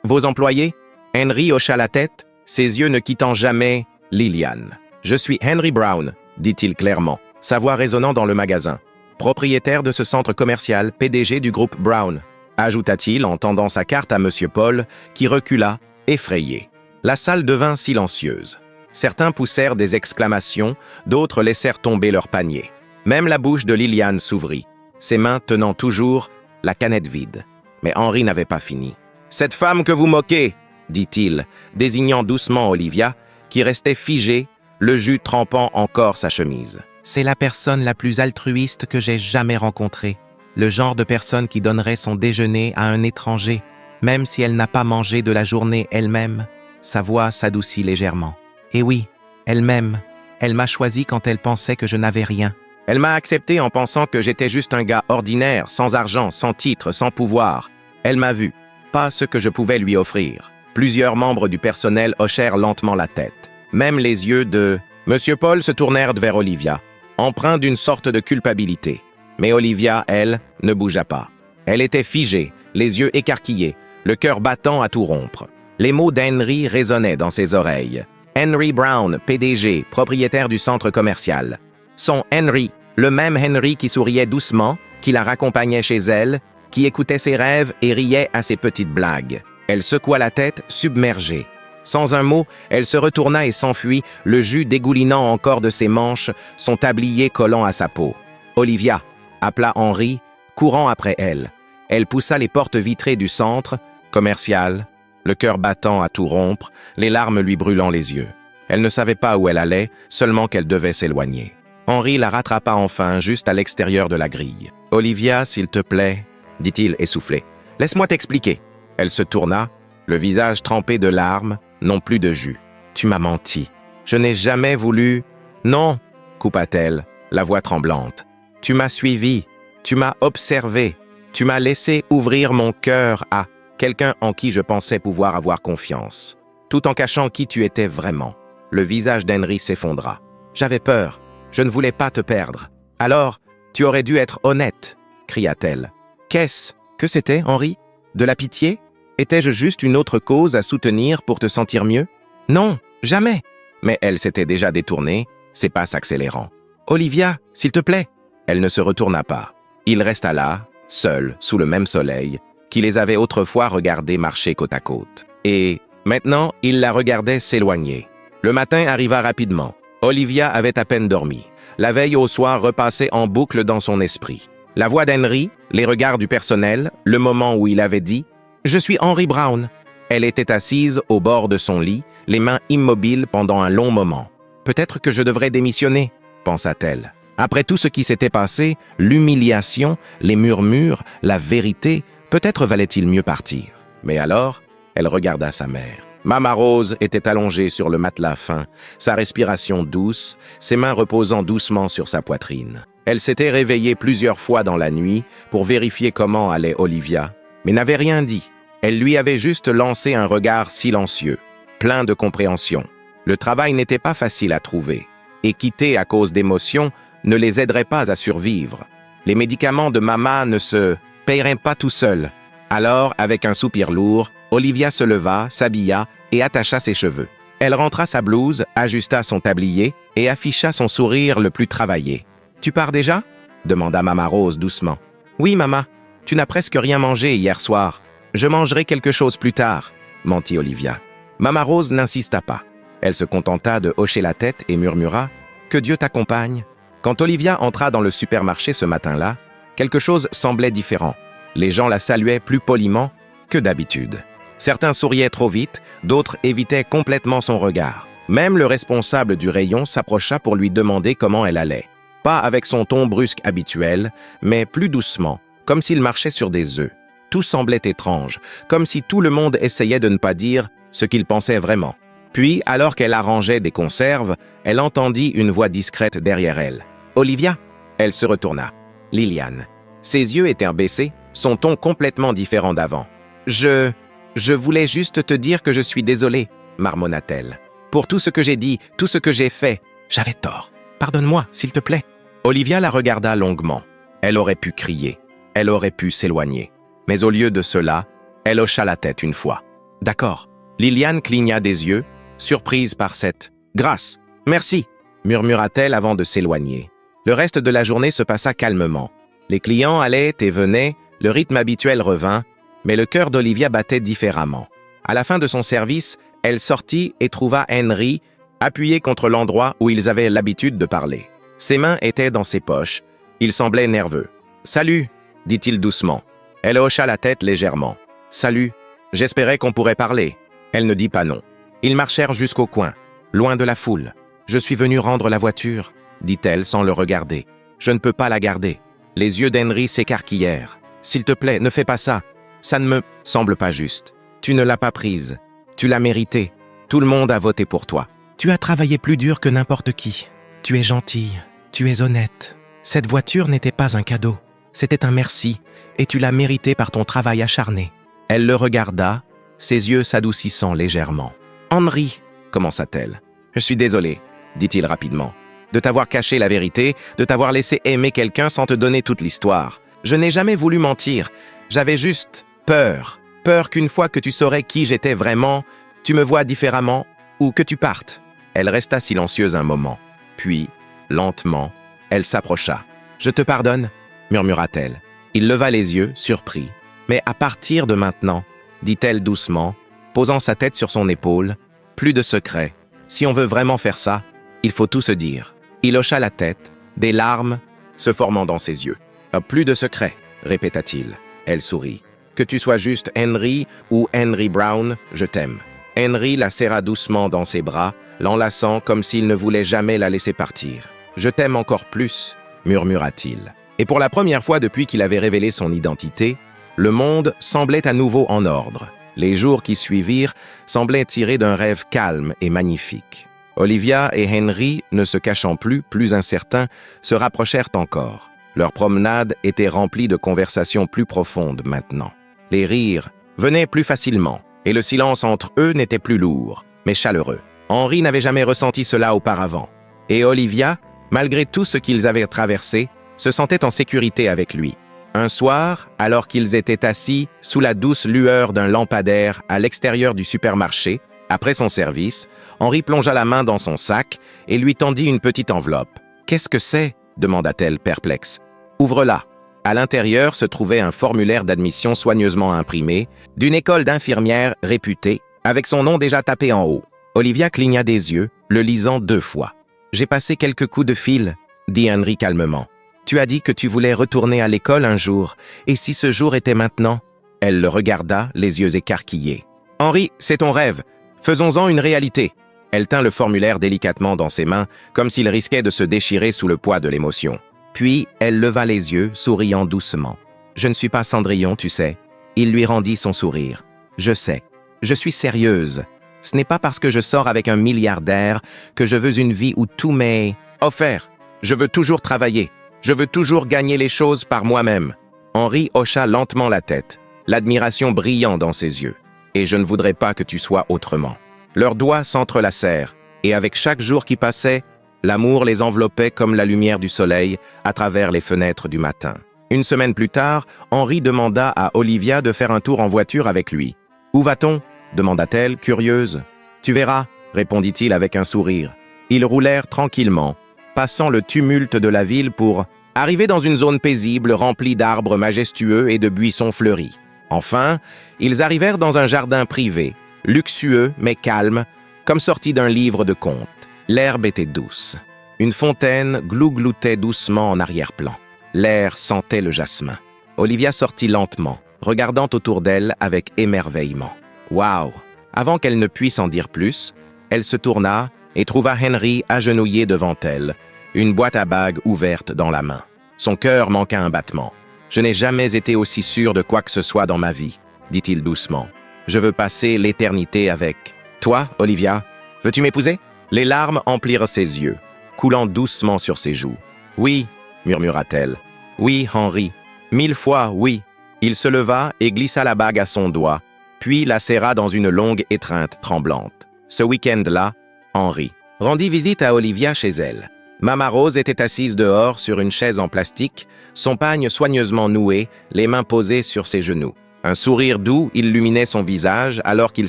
Vos employés ?» Henry hocha la tête, ses yeux ne quittant jamais Liliane. « Je suis Henry Brown, » dit-il clairement, sa voix résonnant dans le magasin. « Propriétaire de ce centre commercial, PDG du groupe Brown. ajouta-t-il en tendant sa carte à M. Paul, qui recula, effrayé. La salle devint silencieuse. Certains poussèrent des exclamations, d'autres laissèrent tomber leurs paniers. Même la bouche de Liliane s'ouvrit, ses mains tenant toujours la canette vide. Mais Henri n'avait pas fini. « Cette femme que vous moquez !» dit-il, désignant doucement Olivia, qui restait figée, le jus trempant encore sa chemise. « C'est la personne la plus altruiste que j'ai jamais rencontrée. Le genre de personne qui donnerait son déjeuner à un étranger, même si elle n'a pas mangé de la journée elle-même. » Sa voix s'adoucit légèrement. « Et oui, elle m'aime. Elle m'a choisi quand elle pensait que je n'avais rien. Elle m'a accepté en pensant que j'étais juste un gars ordinaire, sans argent, sans titre, sans pouvoir. Elle m'a vu, pas ce que je pouvais lui offrir. » Plusieurs membres du personnel hochèrent lentement la tête. Même les yeux de M. Paul se tournèrent vers Olivia, empreints d'une sorte de culpabilité. Mais Olivia, elle, ne bougea pas. Elle était figée, les yeux écarquillés, le cœur battant à tout rompre. Les mots d'Henry résonnaient dans ses oreilles. Henry Brown, PDG, propriétaire du centre commercial. Son Henry, le même Henry qui souriait doucement, qui la raccompagnait chez elle, qui écoutait ses rêves et riait à ses petites blagues. Elle secoua la tête, submergée. Sans un mot, elle se retourna et s'enfuit, le jus dégoulinant encore de ses manches, son tablier collant à sa peau. « Olivia !» appela Henri, courant après elle. Elle poussa les portes vitrées du centre commercial, le cœur battant à tout rompre, les larmes lui brûlant les yeux. Elle ne savait pas où elle allait, seulement qu'elle devait s'éloigner. Henri la rattrapa enfin, juste à l'extérieur de la grille. « Olivia, s'il te plaît, » dit-il essoufflé. « Laisse-moi t'expliquer. » Elle se tourna, le visage trempé de larmes, non plus de jus. « Tu m'as menti. Je n'ai jamais voulu... »« Non !» coupa-t-elle, la voix tremblante. « Tu m'as suivi. Tu m'as observé. Tu m'as laissé ouvrir mon cœur à quelqu'un en qui je pensais pouvoir avoir confiance, tout en cachant qui tu étais vraiment. » Le visage d'Henry s'effondra. « J'avais peur. Je ne voulais pas te perdre. Alors, tu aurais dû être honnête, » cria-t-elle. « Qu'est-ce que c'était, Henri? De la pitié? Étais-je juste une autre cause à soutenir pour te sentir mieux? Non, jamais. » Mais elle s'était déjà détournée, ses pas s'accélérant. « Olivia, s'il te plaît. » Elle ne se retourna pas. Il resta là, seul, sous le même soleil, qui les avait autrefois regardés marcher côte à côte. Et maintenant, il la regardait s'éloigner. Le matin arriva rapidement. Olivia avait à peine dormi. La veille au soir repassait en boucle dans son esprit. La voix d'Henry, les regards du personnel, le moment où il avait dit « Je suis Henry Brown ». Elle était assise au bord de son lit, les mains immobiles pendant un long moment. « Peut-être que je devrais démissionner », pensa-t-elle. Après tout ce qui s'était passé, l'humiliation, les murmures, la vérité, peut-être valait-il mieux partir. Mais alors, elle regarda sa mère. Mama Rose était allongée sur le matelas fin, sa respiration douce, ses mains reposant doucement sur sa poitrine. Elle s'était réveillée plusieurs fois dans la nuit pour vérifier comment allait Olivia, mais n'avait rien dit. Elle lui avait juste lancé un regard silencieux, plein de compréhension. Le travail n'était pas facile à trouver, et quitter à cause d'émotions ne les aiderait pas à survivre. Les médicaments de Mama ne se paieraient pas tout seuls. Alors, avec un soupir lourd, Olivia se leva, s'habilla et attacha ses cheveux. Elle rentra sa blouse, ajusta son tablier et afficha son sourire le plus travaillé. « Tu pars déjà ?» demanda Mama Rose doucement. « Oui, Mama. Tu n'as presque rien mangé hier soir. Je mangerai quelque chose plus tard, » mentit Olivia. Mama Rose n'insista pas. Elle se contenta de hocher la tête et murmura « Que Dieu t'accompagne !» Quand Olivia entra dans le supermarché ce matin-là, quelque chose semblait différent. Les gens la saluaient plus poliment que d'habitude. Certains souriaient trop vite, d'autres évitaient complètement son regard. Même le responsable du rayon s'approcha pour lui demander comment elle allait. Pas avec son ton brusque habituel, mais plus doucement, comme s'il marchait sur des œufs. Tout semblait étrange, comme si tout le monde essayait de ne pas dire ce qu'il pensait vraiment. Puis, alors qu'elle arrangeait des conserves, elle entendit une voix discrète derrière elle. « Olivia ?» Elle se retourna. Liliane. Ses yeux étaient baissés, son ton complètement différent d'avant. « Je voulais juste te dire que je suis désolée, » marmonna-t-elle. « Pour tout ce que j'ai dit, tout ce que j'ai fait, j'avais tort. Pardonne-moi, s'il te plaît. » Olivia la regarda longuement. Elle aurait pu crier. Elle aurait pu s'éloigner. Mais au lieu de cela, elle hocha la tête une fois. « D'accord. » Liliane cligna des yeux, surprise par cette « grâce. Merci » murmura-t-elle avant de s'éloigner. Le reste de la journée se passa calmement. Les clients allaient et venaient, Le rythme habituel revint, mais le cœur d'Olivia battait différemment. À la fin de son service, elle sortit et trouva Henry appuyé contre l'endroit où ils avaient l'habitude de parler. Ses mains étaient dans ses poches. Il semblait nerveux. « Salut !» dit-il doucement. Elle hocha la tête légèrement. « Salut, j'espérais qu'on pourrait parler. » Elle ne dit pas non. Ils marchèrent jusqu'au coin, loin de la foule. « Je suis venu rendre la voiture, » dit-elle sans le regarder. « Je ne peux pas la garder. » Les yeux d'Henry s'écarquillèrent. « S'il te plaît, ne fais pas ça. Ça ne me semble pas juste. Tu ne l'as pas prise. Tu l'as méritée. Tout le monde a voté pour toi. Tu as travaillé plus dur que n'importe qui. Tu es gentille. Tu es honnête. Cette voiture n'était pas un cadeau. C'était un merci, et tu l'as mérité par ton travail acharné. » Elle le regarda, ses yeux s'adoucissant légèrement. « Henry, » commença-t-elle. « Je suis désolé, » dit-il rapidement, « de t'avoir caché la vérité, de t'avoir laissé aimer quelqu'un sans te donner toute l'histoire. Je n'ai jamais voulu mentir. J'avais juste peur. Peur qu'une fois que tu saurais qui j'étais vraiment, tu me vois différemment ou que tu partes. » Elle resta silencieuse un moment. Puis, lentement, elle s'approcha. « Je te pardonne, » murmura-t-elle. Il leva les yeux, surpris. « Mais à partir de maintenant, » dit-elle doucement, posant sa tête sur son épaule, « plus de secrets. Si on veut vraiment faire ça, il faut tout se dire. » Il hocha la tête, des larmes se formant dans ses yeux. « Plus de secrets, » répéta-t-il. Elle sourit. « Que tu sois juste Henry ou Henry Brown, je t'aime. » Henry la serra doucement dans ses bras, l'enlaçant comme s'il ne voulait jamais la laisser partir. « Je t'aime encore plus, » murmura-t-il. Et pour la première fois depuis qu'il avait révélé son identité, le monde semblait à nouveau en ordre. Les jours qui suivirent semblaient tirés d'un rêve calme et magnifique. Olivia et Henry, ne se cachant plus incertains, se rapprochèrent encore. Leur promenade était remplie de conversations plus profondes maintenant. Les rires venaient plus facilement, et le silence entre eux n'était plus lourd, mais chaleureux. Henry n'avait jamais ressenti cela auparavant. Et Olivia, malgré tout ce qu'ils avaient traversé, se sentait en sécurité avec lui. Un soir, alors qu'ils étaient assis sous la douce lueur d'un lampadaire à l'extérieur du supermarché, après son service, Henry plongea la main dans son sac et lui tendit une petite enveloppe. « Qu'est-ce que c'est » demanda-t-elle perplexe. « Ouvre-la. » À l'intérieur se trouvait un formulaire d'admission soigneusement imprimé, d'une école d'infirmières réputée, avec son nom déjà tapé en haut. Olivia cligna des yeux, le lisant 2 fois. « J'ai passé quelques coups de fil, » dit Henry calmement. « Tu as dit que tu voulais retourner à l'école un jour, et si ce jour était maintenant ?» Elle le regarda, les yeux écarquillés. « Henry, c'est ton rêve. Faisons-en une réalité. » Elle tint le formulaire délicatement dans ses mains, comme s'il risquait de se déchirer sous le poids de l'émotion. Puis, elle leva les yeux, souriant doucement. « Je ne suis pas Cendrillon, tu sais. » Il lui rendit son sourire. « Je sais. Je suis sérieuse. Ce n'est pas parce que je sors avec un milliardaire que je veux une vie où tout m'est offert. Je veux toujours travailler. Je veux toujours gagner les choses par moi-même. » Henry hocha lentement la tête, l'admiration brillant dans ses yeux. « Et je ne voudrais pas que tu sois autrement. » Leurs doigts s'entrelacèrent, et avec chaque jour qui passait, l'amour les enveloppait comme la lumière du soleil à travers les fenêtres du matin. Une semaine plus tard, Henry demanda à Olivia de faire un tour en voiture avec lui. « Où va-t-on » demanda-t-elle, curieuse. « Tu verras » répondit-il avec un sourire. Ils roulèrent tranquillement, passant le tumulte de la ville pour arriver dans une zone paisible remplie d'arbres majestueux et de buissons fleuris. Enfin, ils arrivèrent dans un jardin privé, luxueux mais calme, comme sorti d'un livre de contes. L'herbe était douce. Une fontaine glougloutait doucement en arrière-plan. L'air sentait le jasmin. Olivia sortit lentement, regardant autour d'elle avec émerveillement. « Waouh !» Avant qu'elle ne puisse en dire plus, elle se tourna et trouva Henry agenouillé devant elle, une boîte à bagues ouverte dans la main. Son cœur manqua un battement. « Je n'ai jamais été aussi sûr de quoi que ce soit dans ma vie, » dit-il doucement. « Je veux passer l'éternité avec toi, Olivia. Veux-tu m'épouser ?» Les larmes emplirent ses yeux, coulant doucement sur ses joues. « Oui, » murmura-t-elle. « Oui, Henry. 1000 fois oui. » Il se leva et glissa la bague à son doigt, puis la serra dans une longue étreinte tremblante. Ce week-end-là, Henry rendit visite à Olivia chez elle. Mama Rose était assise dehors sur une chaise en plastique, son pagne soigneusement noué, les mains posées sur ses genoux. Un sourire doux illuminait son visage alors qu'il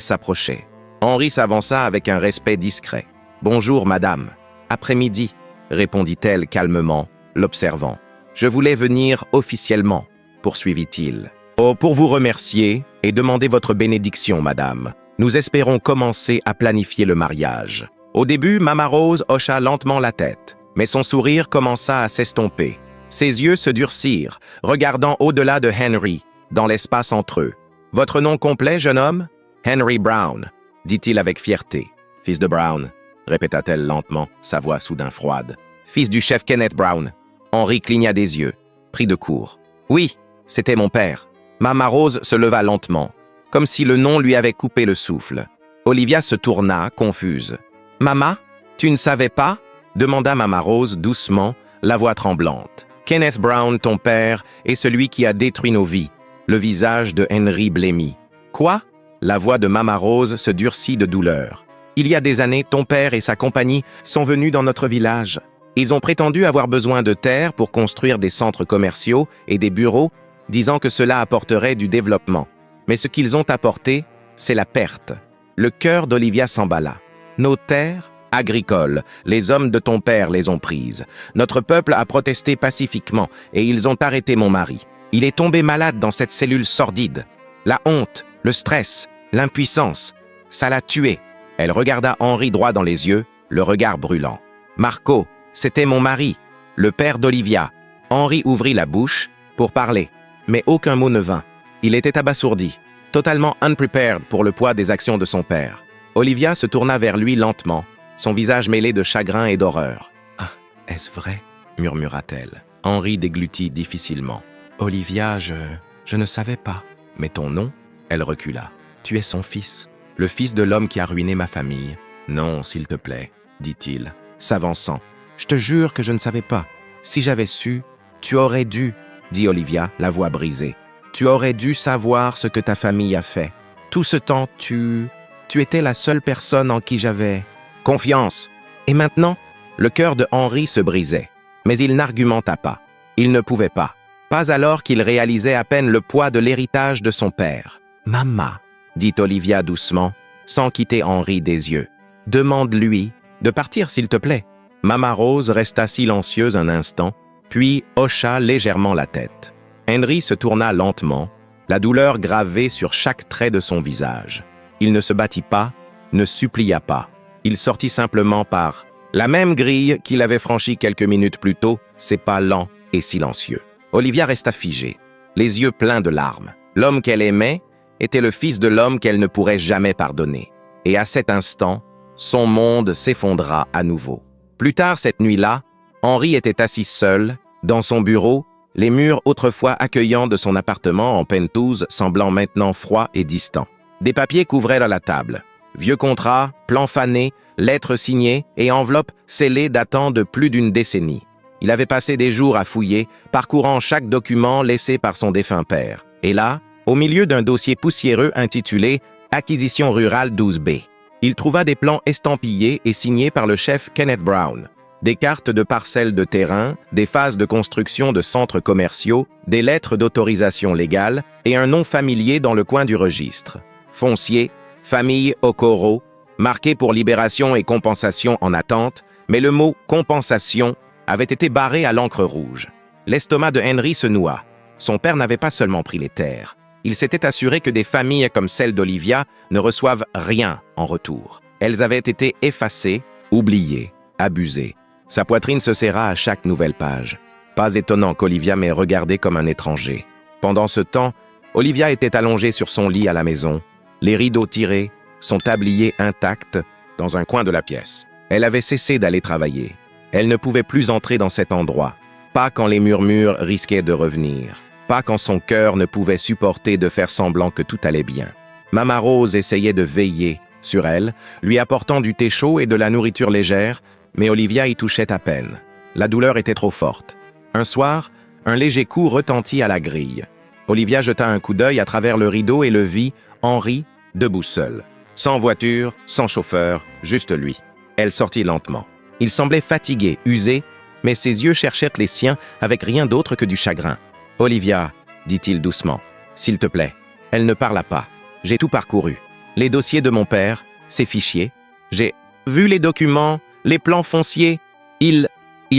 s'approchait. Henry s'avança avec un respect discret. « Bonjour, madame. Après-midi, » répondit-elle calmement, l'observant. « Je voulais venir officiellement, poursuivit-il. Oh, pour vous remercier et demander votre bénédiction, madame. Nous espérons commencer à planifier le mariage. Au début, Mama Rose hocha lentement la tête, mais son sourire commença à s'estomper. Ses yeux se durcirent, regardant au-delà de Henry, dans l'espace entre eux. « Votre nom complet, jeune homme ?»« Henry Brown », dit-il avec fierté. « Fils de Brown », répéta-t-elle lentement, sa voix soudain froide. « Fils du chef Kenneth Brown. » Henry cligna des yeux, pris de court. « Oui, c'était mon père. » Mama Rose se leva lentement, comme si le nom lui avait coupé le souffle. Olivia se tourna, confuse. « Mama, tu ne savais pas ?» demanda Mama Rose doucement, la voix tremblante. « Kenneth Brown, ton père, est celui qui a détruit nos vies. » Le visage de Henry blêmit. « Quoi ?» La voix de Mama Rose se durcit de douleur. « Il y a des années, ton père et sa compagnie sont venus dans notre village. Ils ont prétendu avoir besoin de terre pour construire des centres commerciaux et des bureaux, disant que cela apporterait du développement. Mais ce qu'ils ont apporté, c'est la perte. » Le cœur d'Olivia s'emballa. « Nos terres agricoles, les hommes de ton père les ont prises. Notre peuple a protesté pacifiquement et ils ont arrêté mon mari. Il est tombé malade dans cette cellule sordide. La honte, le stress, l'impuissance, ça l'a tué. » Elle regarda Henry droit dans les yeux, le regard brûlant. « Marco, c'était mon mari, le père d'Olivia. » Henry ouvrit la bouche pour parler, mais aucun mot ne vint. Il était abasourdi, totalement unprepared pour le poids des actions de son père. Olivia se tourna vers lui lentement, son visage mêlé de chagrin et d'horreur. « Ah, est-ce vrai ?» murmura-t-elle. Henry déglutit difficilement. « Olivia, je ne savais pas. Mais ton nom ?» Elle recula. « Tu es son fils, le fils de l'homme qui a ruiné ma famille. »« Non, s'il te plaît, » dit-il, s'avançant. « Je te jure que je ne savais pas. Si j'avais su, tu aurais dû, » dit Olivia, la voix brisée. « Tu aurais dû savoir ce que ta famille a fait. Tout ce temps, tu étais la seule personne en qui j'avais confiance. » Et maintenant, le cœur de Henry se brisait. Mais il n'argumenta pas. Il ne pouvait pas. Pas alors qu'il réalisait à peine le poids de l'héritage de son père. « Mama », dit Olivia doucement, sans quitter Henry des yeux. « Demande-lui de partir, s'il te plaît. » Mama Rose resta silencieuse un instant, puis hocha légèrement la tête. Henry se tourna lentement, la douleur gravée sur chaque trait de son visage. Il ne se battit pas, ne supplia pas. Il sortit simplement par la même grille qu'il avait franchie quelques minutes plus tôt, ses pas lents et silencieux. Olivia resta figée, les yeux pleins de larmes. L'homme qu'elle aimait était le fils de l'homme qu'elle ne pourrait jamais pardonner. Et à cet instant, son monde s'effondra à nouveau. Plus tard cette nuit-là, Henry était assis seul, dans son bureau, les murs autrefois accueillants de son appartement en penthouse semblant maintenant froids et distants. Des papiers couvraient la table. Vieux contrats, plans fanés, lettres signées et enveloppes scellées datant de plus d'une décennie. Il avait passé des jours à fouiller, parcourant chaque document laissé par son défunt père. Et là, au milieu d'un dossier poussiéreux intitulé « Acquisition rurale 12B », il trouva des plans estampillés et signés par le chef Kenneth Brown. Des cartes de parcelles de terrain, des phases de construction de centres commerciaux, des lettres d'autorisation légale et un nom familier dans le coin du registre. Foncier, famille Okoro, marqué pour libération et compensation en attente, mais le mot « compensation » avait été barré à l'encre rouge. L'estomac de Henry se noua. Son père n'avait pas seulement pris les terres. Il s'était assuré que des familles comme celle d'Olivia ne reçoivent rien en retour. Elles avaient été effacées, oubliées, abusées. Sa poitrine se serra à chaque nouvelle page. Pas étonnant qu'Olivia m'ait regardé comme un étranger. Pendant ce temps, Olivia était allongée sur son lit à la maison, les rideaux tirés, son tablier intact, dans un coin de la pièce. Elle avait cessé d'aller travailler. Elle ne pouvait plus entrer dans cet endroit, pas quand les murmures risquaient de revenir, pas quand son cœur ne pouvait supporter de faire semblant que tout allait bien. Mama Rose essayait de veiller sur elle, lui apportant du thé chaud et de la nourriture légère, mais Olivia y touchait à peine. La douleur était trop forte. Un soir, un léger coup retentit à la grille. Olivia jeta un coup d'œil à travers le rideau et le vit, Henry, debout seul. Sans voiture, sans chauffeur, juste lui. Elle sortit lentement. Il semblait fatigué, usé, mais ses yeux cherchèrent les siens avec rien d'autre que du chagrin. « Olivia, » dit-il doucement, « s'il te plaît. » Elle ne parla pas. « J'ai tout parcouru. Les dossiers de mon père, ses fichiers. J'ai vu les documents, les plans fonciers. Il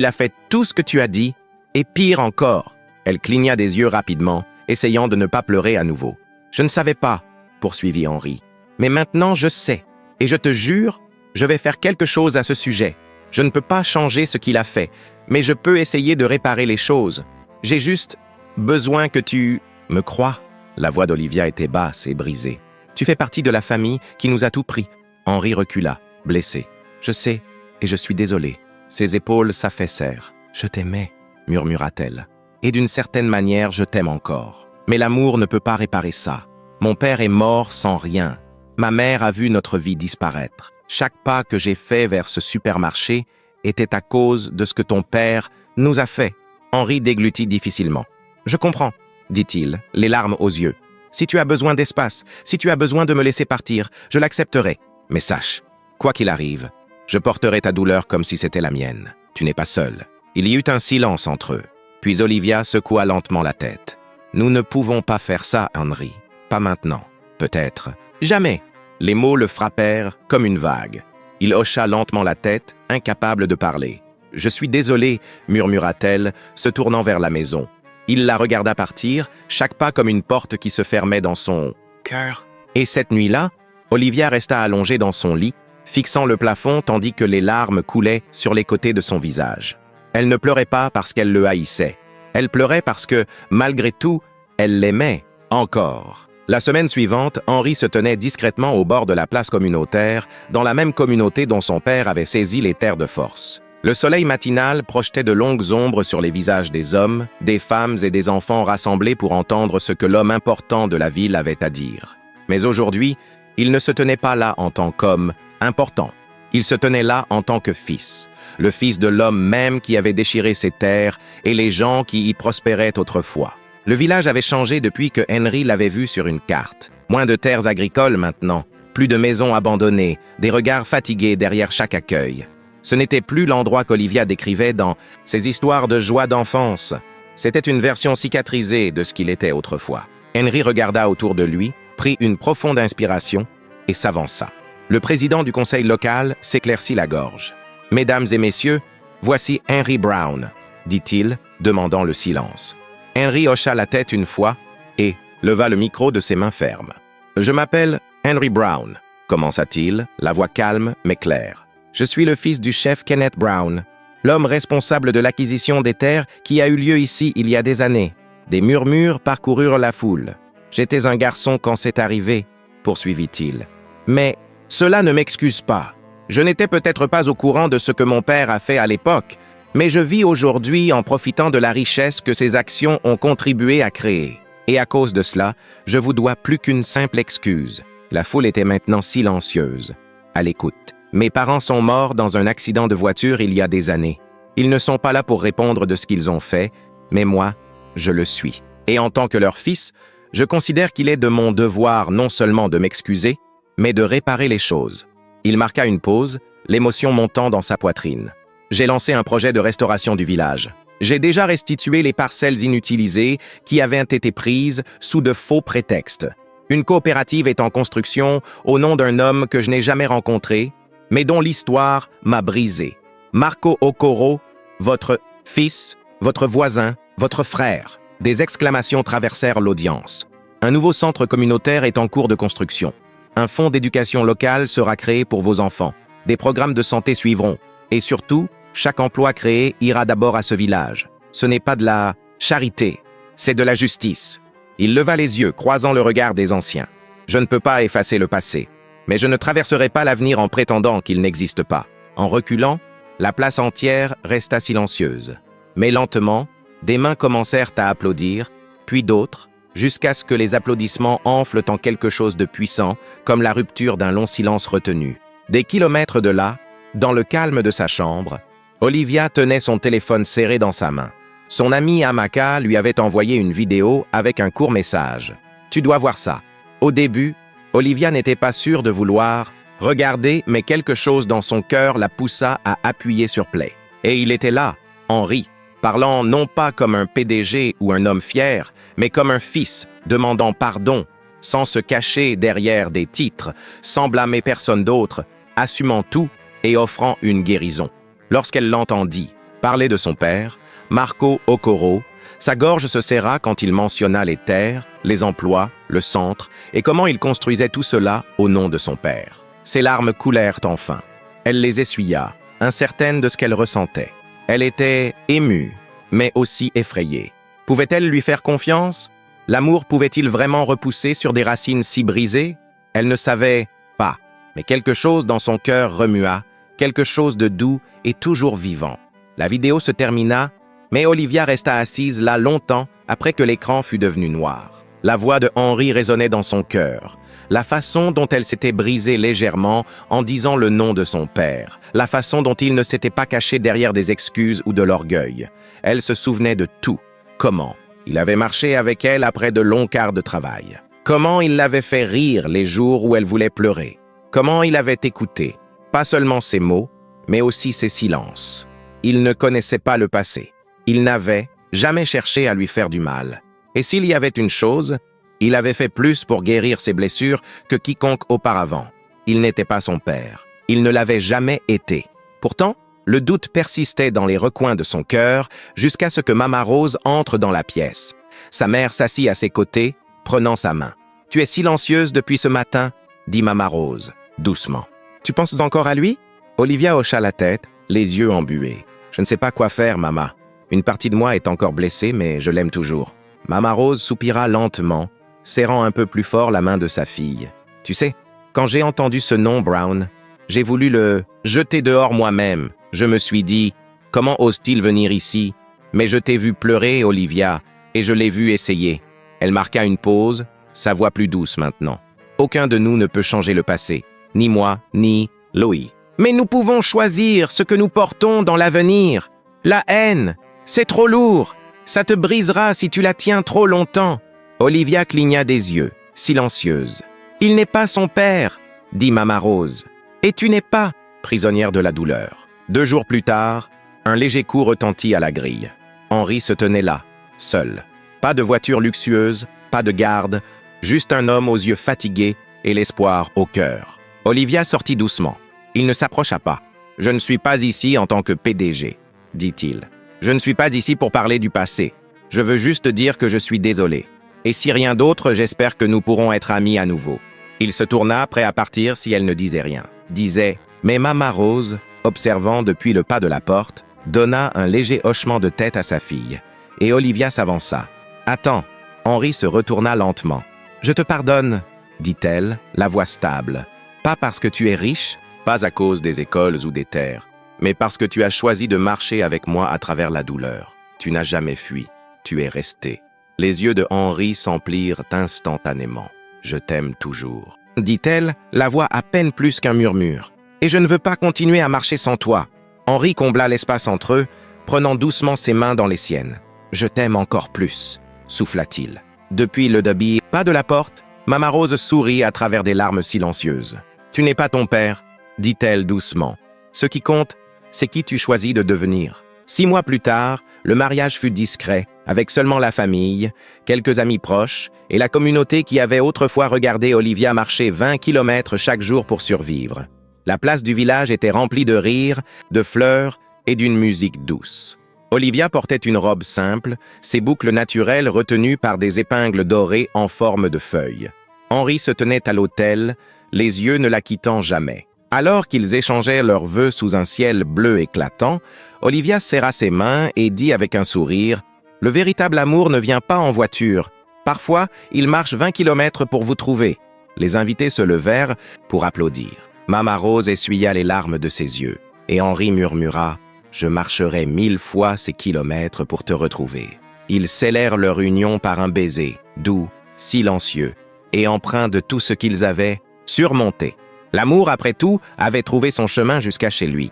a fait tout ce que tu as dit, et pire encore. » Elle cligna des yeux rapidement essayant de ne pas pleurer à nouveau. « Je ne savais pas, » poursuivit Henri. « Mais maintenant, je sais. Et je te jure, je vais faire quelque chose à ce sujet. Je ne peux pas changer ce qu'il a fait, mais je peux essayer de réparer les choses. J'ai juste besoin que tu me crois. » La voix d'Olivia était basse et brisée. « Tu fais partie de la famille qui nous a tout pris. » Henri recula, blessé. « Je sais, et je suis désolé. » Ses épaules s'affaissèrent. « Je t'aimais, » murmura-t-elle. « Et d'une certaine manière, je t'aime encore. Mais l'amour ne peut pas réparer ça. Mon père est mort sans rien. Ma mère a vu notre vie disparaître. Chaque pas que j'ai fait vers ce supermarché était à cause de ce que ton père nous a fait. » Henri déglutit difficilement. « Je comprends, » dit-il, les larmes aux yeux. « Si tu as besoin d'espace, si tu as besoin de me laisser partir, je l'accepterai. Mais sache, quoi qu'il arrive, je porterai ta douleur comme si c'était la mienne. Tu n'es pas seul. » Il y eut un silence entre eux. Puis Olivia secoua lentement la tête. « Nous ne pouvons pas faire ça, Henri. Pas maintenant. Peut-être. Jamais. » Les mots le frappèrent comme une vague. Il hocha lentement la tête, incapable de parler. « Je suis désolé, » murmura-t-elle, se tournant vers la maison. Il la regarda partir, chaque pas comme une porte qui se fermait dans son cœur. Et cette nuit-là, Olivia resta allongée dans son lit, fixant le plafond tandis que les larmes coulaient sur les côtés de son visage. Elle ne pleurait pas parce qu'elle le haïssait. Elle pleurait parce que, malgré tout, elle l'aimait encore. La semaine suivante, Henri se tenait discrètement au bord de la place communautaire, dans la même communauté dont son père avait saisi les terres de force. Le soleil matinal projetait de longues ombres sur les visages des hommes, des femmes et des enfants rassemblés pour entendre ce que l'homme important de la ville avait à dire. Mais aujourd'hui, il ne se tenait pas là en tant qu'homme important. Il se tenait là en tant que fils. Le fils de l'homme même qui avait déchiré ses terres et les gens qui y prospéraient autrefois. Le village avait changé depuis que Henri l'avait vu sur une carte. Moins de terres agricoles maintenant, plus de maisons abandonnées, des regards fatigués derrière chaque accueil. Ce n'était plus l'endroit qu'Olivia décrivait dans ses histoires de joie d'enfance. C'était une version cicatrisée de ce qu'il était autrefois. Henri regarda autour de lui, prit une profonde inspiration et s'avança. Le président du conseil local s'éclaircit la gorge. « Mesdames et messieurs, voici Henry Brown, » dit-il, demandant le silence. Henry hocha la tête une fois et leva le micro de ses mains fermes. « Je m'appelle Henry Brown, » commença-t-il, la voix calme mais claire. « Je suis le fils du chef Kenneth Brown, l'homme responsable de l'acquisition des terres qui a eu lieu ici il y a des années. » Des murmures parcoururent la foule. « J'étais un garçon quand c'est arrivé, » poursuivit-il. « Mais cela ne m'excuse pas. Je n'étais peut-être pas au courant de ce que mon père a fait à l'époque, mais je vis aujourd'hui en profitant de la richesse que ses actions ont contribué à créer. Et à cause de cela, je vous dois plus qu'une simple excuse. » La foule était maintenant silencieuse, à l'écoute. « Mes parents sont morts dans un accident de voiture il y a des années. Ils ne sont pas là pour répondre de ce qu'ils ont fait, mais moi, je le suis. Et en tant que leur fils, je considère qu'il est de mon devoir non seulement de m'excuser, mais de réparer les choses. » Il marqua une pause, l'émotion montant dans sa poitrine. « J'ai lancé un projet de restauration du village. J'ai déjà restitué les parcelles inutilisées qui avaient été prises sous de faux prétextes. Une coopérative est en construction au nom d'un homme que je n'ai jamais rencontré, mais dont l'histoire m'a brisé. Marco Okoro, votre fils, votre voisin, votre frère. » Des exclamations traversèrent l'audience. « Un nouveau centre communautaire est en cours de construction. Un fonds d'éducation locale sera créé pour vos enfants. Des programmes de santé suivront. Et surtout, chaque emploi créé ira d'abord à ce village. Ce n'est pas de la charité, c'est de la justice. » Il leva les yeux, croisant le regard des anciens. « Je ne peux pas effacer le passé, mais je ne traverserai pas l'avenir en prétendant qu'il n'existe pas. » En reculant, la place entière resta silencieuse. Mais lentement, des mains commencèrent à applaudir, puis d'autres, jusqu'à ce que les applaudissements enflent en quelque chose de puissant, comme la rupture d'un long silence retenu. Des kilomètres de là, dans le calme de sa chambre, Olivia tenait son téléphone serré dans sa main. Son amie Amaka lui avait envoyé une vidéo avec un court message. « Tu dois voir ça. » Au début, Olivia n'était pas sûre de vouloir regarder, mais quelque chose dans son cœur la poussa à appuyer sur play. Et il était là, Henri, parlant non pas comme un PDG ou un homme fier, mais comme un fils, demandant pardon, sans se cacher derrière des titres, sans blâmer personne d'autre, assumant tout et offrant une guérison. Lorsqu'elle l'entendit parler de son père, Marco Okoro, Sa gorge se serra quand il mentionna les terres, les emplois, le centre, et comment il construisait tout cela au nom de son père. Ses larmes coulèrent enfin. Elle les essuya, incertaine de ce qu'elle ressentait. Elle était émue, mais aussi effrayée. Pouvait-elle lui faire confiance? L'amour pouvait-il vraiment repousser sur des racines si brisées? Elle ne savait pas, mais quelque chose dans son cœur remua, quelque chose de doux et toujours vivant. La vidéo se termina, mais Olivia resta assise là longtemps après que l'écran fut devenu noir. La voix de Henry résonnait dans son cœur. La façon dont elle s'était brisée légèrement en disant le nom de son père. La façon dont il ne s'était pas caché derrière des excuses ou de l'orgueil. Elle se souvenait de tout. Comment il avait marché avec elle après de longs quarts de travail. Comment il l'avait fait rire les jours où elle voulait pleurer. Comment il avait écouté, pas seulement ses mots, mais aussi ses silences. Il ne connaissait pas le passé. Il n'avait jamais cherché à lui faire du mal. Et s'il y avait une chose, il avait fait plus pour guérir ses blessures que quiconque auparavant. Il n'était pas son père. Il ne l'avait jamais été. Pourtant, le doute persistait dans les recoins de son cœur jusqu'à ce que Mama Rose entre dans la pièce. Sa mère s'assit à ses côtés, prenant sa main. « Tu es silencieuse depuis ce matin ?» dit Mama Rose, doucement. « Tu penses encore à lui ?» Olivia hocha la tête, les yeux embués. « Je ne sais pas quoi faire, Mama. Une partie de moi est encore blessée, mais je l'aime toujours. » Mama Rose soupira lentement, serrant un peu plus fort la main de sa fille. « Tu sais, quand j'ai entendu ce nom, Brown, j'ai voulu le jeter dehors moi-même. Je me suis dit, comment ose-t-il venir ici? Mais je t'ai vu pleurer, Olivia, et je l'ai vu essayer. » Elle marqua une pause, sa voix plus douce maintenant. « Aucun de nous ne peut changer le passé, ni moi, ni Loï. Mais nous pouvons choisir ce que nous portons dans l'avenir. La haine, c'est trop lourd. Ça te brisera si tu la tiens trop longtemps. » Olivia cligna des yeux, silencieuse. « Il n'est pas son père, » dit Mama Rose. « Et tu n'es pas prisonnière de la douleur. » 2 jours plus tard, un léger coup retentit à la grille. Henry se tenait là, seul. Pas de voiture luxueuse, pas de garde, juste un homme aux yeux fatigués et l'espoir au cœur. Olivia sortit doucement. Il ne s'approcha pas. « Je ne suis pas ici en tant que PDG, » dit-il. « Je ne suis pas ici pour parler du passé. Je veux juste dire que je suis désolé. Et si rien d'autre, j'espère que nous pourrons être amis à nouveau. » Il se tourna, prêt à partir si elle ne disait rien. Disait « Mais Mama Rose », observant depuis le pas de la porte, donna un léger hochement de tête à sa fille. Et Olivia s'avança. « Attends. » Henry se retourna lentement. « Je te pardonne, » dit-elle, la voix stable. « Pas parce que tu es riche, pas à cause des écoles ou des terres, mais parce que tu as choisi de marcher avec moi à travers la douleur. Tu n'as jamais fui. Tu es resté. » Les yeux de Henry s'emplirent instantanément. « Je t'aime toujours, » dit-elle, la voix à peine plus qu'un murmure. « Et je ne veux pas continuer à marcher sans toi. » Henry combla l'espace entre eux, prenant doucement ses mains dans les siennes. « Je t'aime encore plus, » souffla-t-il. Depuis le débit, pas de la porte, Mama Rose sourit à travers des larmes silencieuses. « Tu n'es pas ton père, » dit-elle doucement. « Ce qui compte, c'est qui tu choisis de devenir. » 6 mois plus tard, le mariage fut discret, avec seulement la famille, quelques amis proches, et la communauté qui avait autrefois regardé Olivia marcher 20 kilomètres chaque jour pour survivre. La place du village était remplie de rires, de fleurs et d'une musique douce. Olivia portait une robe simple, ses boucles naturelles retenues par des épingles dorées en forme de feuilles. Henry se tenait à l'autel, les yeux ne la quittant jamais. Alors qu'ils échangèrent leurs vœux sous un ciel bleu éclatant, Olivia serra ses mains et dit avec un sourire « Le véritable amour ne vient pas en voiture. Parfois, il marche 20 kilomètres pour vous trouver. » Les invités se levèrent pour applaudir. Mama Rose essuya les larmes de ses yeux, et Henry murmura « Je marcherai 1000 fois ces kilomètres pour te retrouver. » Ils scellèrent leur union par un baiser, doux, silencieux, et empreint de tout ce qu'ils avaient surmonté. L'amour, après tout, avait trouvé son chemin jusqu'à chez lui.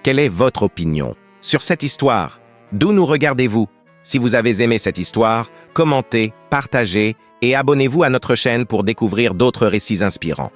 Quelle est votre opinion sur cette histoire? D'où nous regardez-vous? Si vous avez aimé cette histoire, commentez, partagez et abonnez-vous à notre chaîne pour découvrir d'autres récits inspirants.